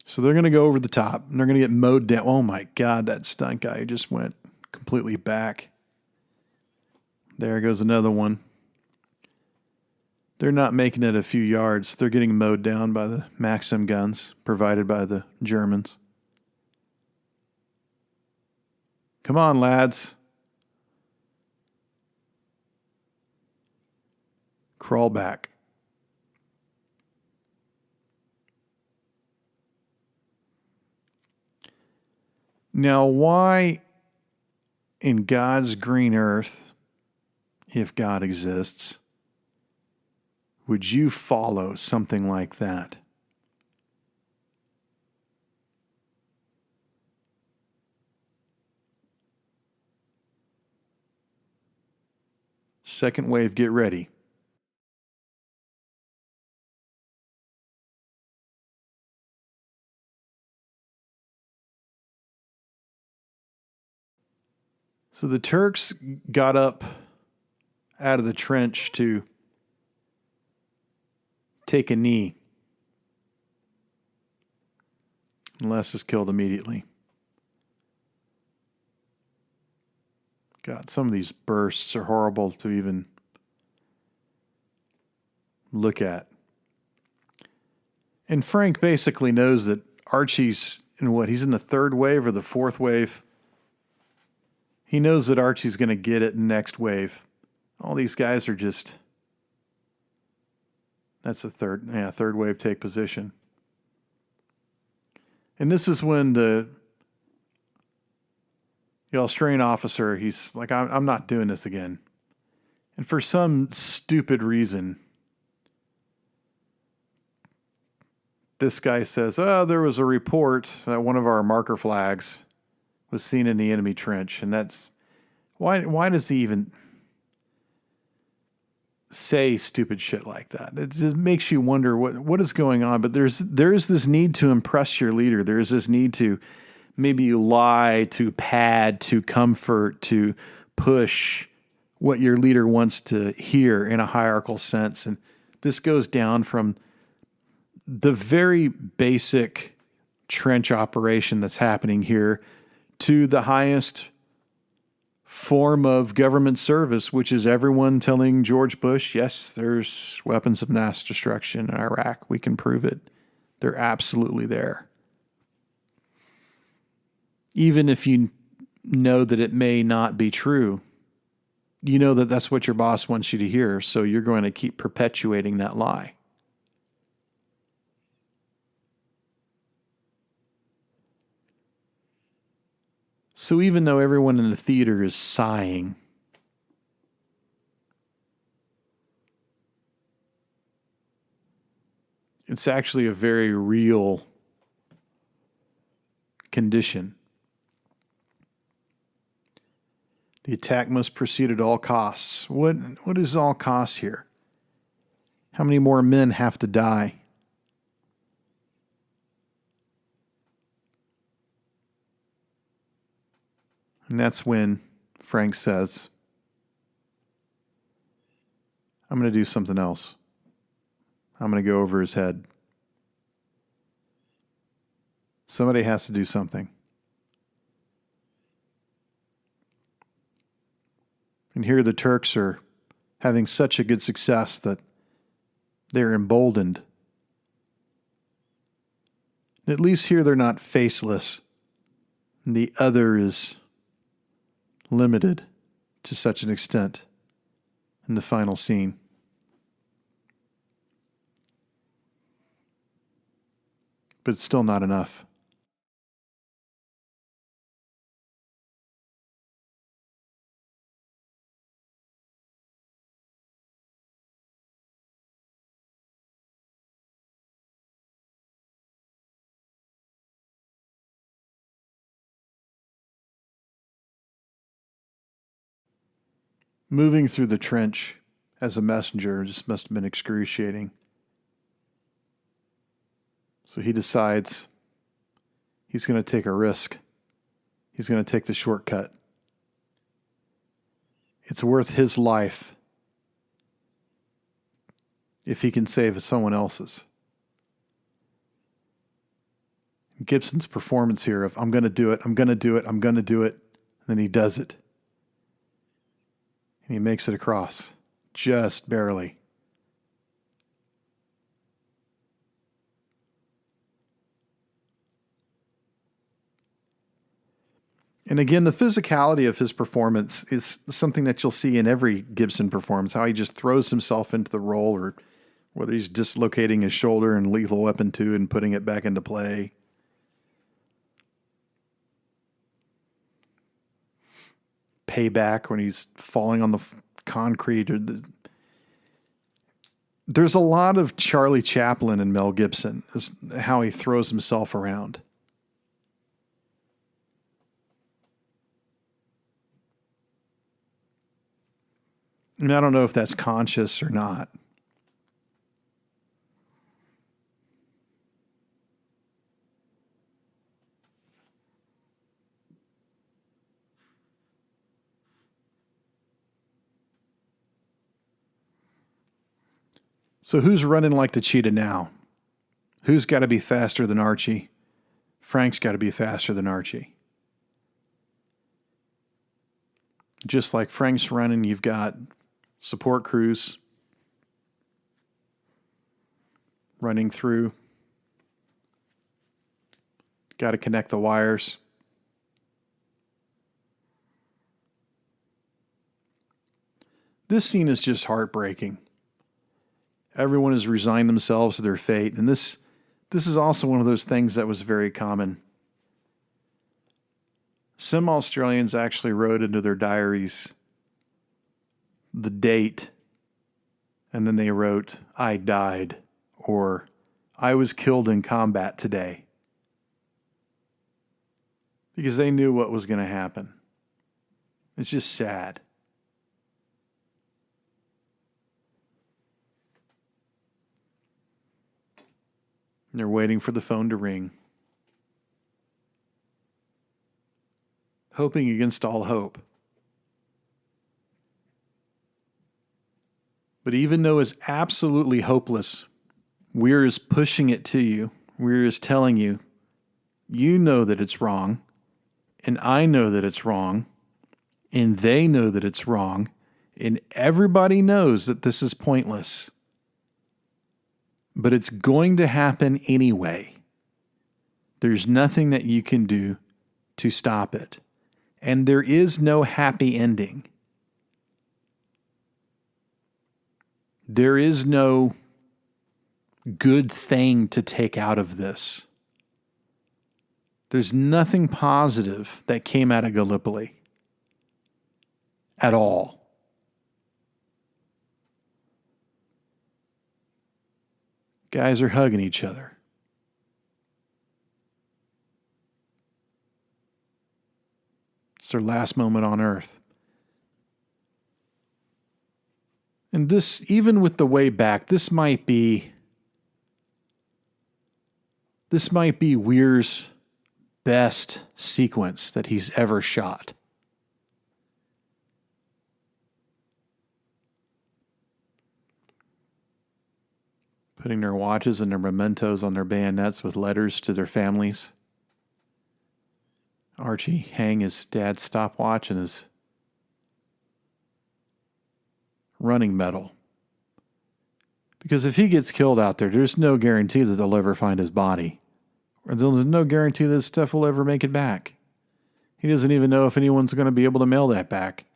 So they're going to go over the top, and they're going to get mowed down. Oh my God, that stunt guy just went completely back. There goes another one. They're not making it a few yards. They're getting mowed down by the Maxim guns provided by the Germans. Come on, lads. Crawl back. Now, why in God's green earth, if God exists, would you follow something like that? Second wave, get ready. So the Turks got up out of the trench to take a knee. And Les is killed immediately. God, some of these bursts are horrible to even look at. And Frank basically knows that Archie's he's in the third wave or the fourth wave. He knows that Archie's going to get it next wave. All these guys are just... That's the third wave take position. And this is when the Australian officer, he's like, I'm not doing this again. And for some stupid reason, this guy says, there was a report that one of our marker flags was seen in the enemy trench. And that's, why does he even say stupid shit like that? It just makes you wonder what is going on. But there is this need to impress your leader. There is this need to maybe lie, to pad, to comfort, to push what your leader wants to hear in a hierarchical sense. And this goes down from the very basic trench operation that's happening here to the highest form of government service, which is everyone telling George Bush, yes, there's weapons of mass destruction in Iraq. We can prove it. They're absolutely there. Even if you know that it may not be true, you know that that's what your boss wants you to hear, so you're going to keep perpetuating that lie. So even though everyone in the theater is sighing, it's actually a very real condition. The attack must proceed at all costs. What is all costs here? How many more men have to die? And that's when Frank says, I'm going to do something else. I'm going to go over his head. Somebody has to do something. And here the Turks are having such a good success that they're emboldened. At least here they're not faceless. And the other is limited to such an extent in the final scene. But it's still not enough. Moving through the trench as a messenger just must have been excruciating. So he decides he's going to take a risk. He's going to take the shortcut. It's worth his life if he can save someone else's. Gibson's performance here of, I'm going to do it, I'm going to do it, I'm going to do it, and then he does it. And he makes it across, just barely. And again, the physicality of his performance is something that you'll see in every Gibson performance, how he just throws himself into the role, or whether he's dislocating his shoulder in Lethal Weapon 2 and putting it back into play. Payback when he's falling on the concrete. There's a lot of Charlie Chaplin and Mel Gibson, is how he throws himself around. And I don't know if that's conscious or not. So who's running like the cheetah now? Who's got to be faster than Archie? Frank's got to be faster than Archie. Just like Frank's running, you've got support crews running through. Got to connect the wires. This scene is just heartbreaking. Everyone has resigned themselves to their fate. And this is also one of those things that was very common. Some Australians actually wrote into their diaries the date, and then they wrote, "I died," or "I was killed in combat today." Because they knew what was going to happen. It's just sad. And they're waiting for the phone to ring, hoping against all hope. But even though it's absolutely hopeless, Weir is pushing it to you. Weir is telling you, you know that it's wrong, and I know that it's wrong, and they know that it's wrong, and everybody knows that this is pointless. But it's going to happen anyway. There's nothing that you can do to stop it. And there is no happy ending. There is no good thing to take out of this. There's nothing positive that came out of Gallipoli at all. Guys are hugging each other. It's their last moment on Earth. And this, even with the way back, this might be Weir's best sequence that he's ever shot. Putting their watches and their mementos on their bayonets with letters to their families. Archie hang his dad's stopwatch and his running medal. Because if he gets killed out there, there's no guarantee that they'll ever find his body. Or there's no guarantee that stuff will ever make it back. He doesn't even know if anyone's going to be able to mail that back.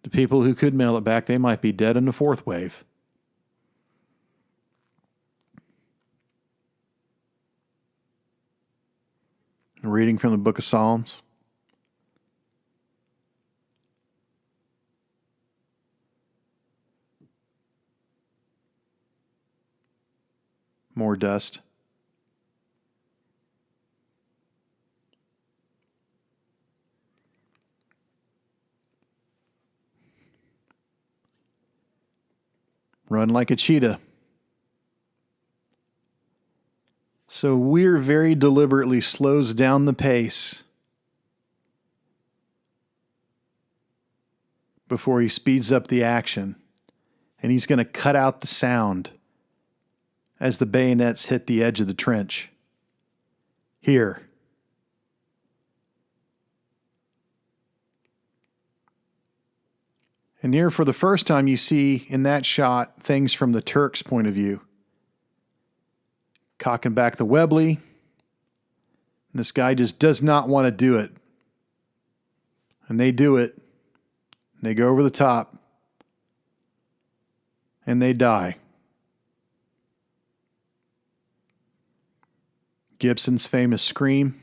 The people who could mail it back, they might be dead in the fourth wave. Reading from the book of Psalms. More dust. Run like a cheetah. So Weir very deliberately slows down the pace before he speeds up the action. And he's going to cut out the sound as the bayonets hit the edge of the trench. Here. And here, for the first time, you see in that shot things from the Turks' point of view. Cocking back the Webley. And this guy just does not want to do it. And they do it. And they go over the top. And they die. Gibson's famous scream.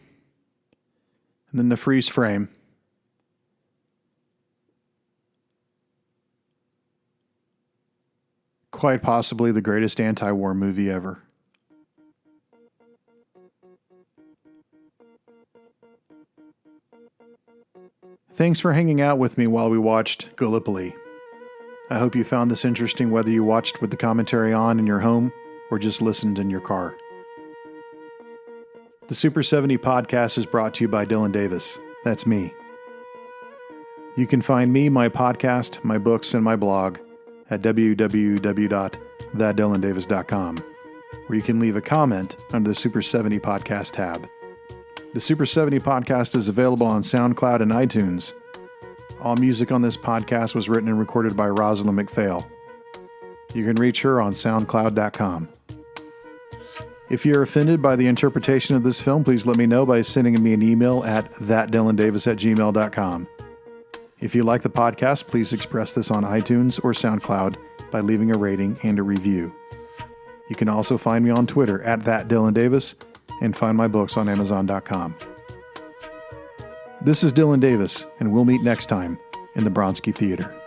And then the freeze frame. Quite possibly the greatest anti-war movie ever. Thanks for hanging out with me while we watched Gallipoli. I hope you found this interesting whether you watched with the commentary on in your home or just listened in your car. The Super 70 podcast is brought to you by Dylan Davis. That's me. You can find me, my podcast, my books, and my blog at www.thatdylandavis.com, where you can leave a comment under the Super 70 podcast tab. The Super 70 podcast is available on SoundCloud and iTunes. All music on this podcast was written and recorded by Rozalind MacPhail. You can reach her on SoundCloud.com. If you're offended by the interpretation of this film, please let me know by sending me an email at thatdylandavis@gmail.com. If you like the podcast, please express this on iTunes or SoundCloud by leaving a rating and a review. You can also find me on Twitter at thatdylandavis and find my books on Amazon.com. This is Dylan Davis, and we'll meet next time in the Bronski Theater.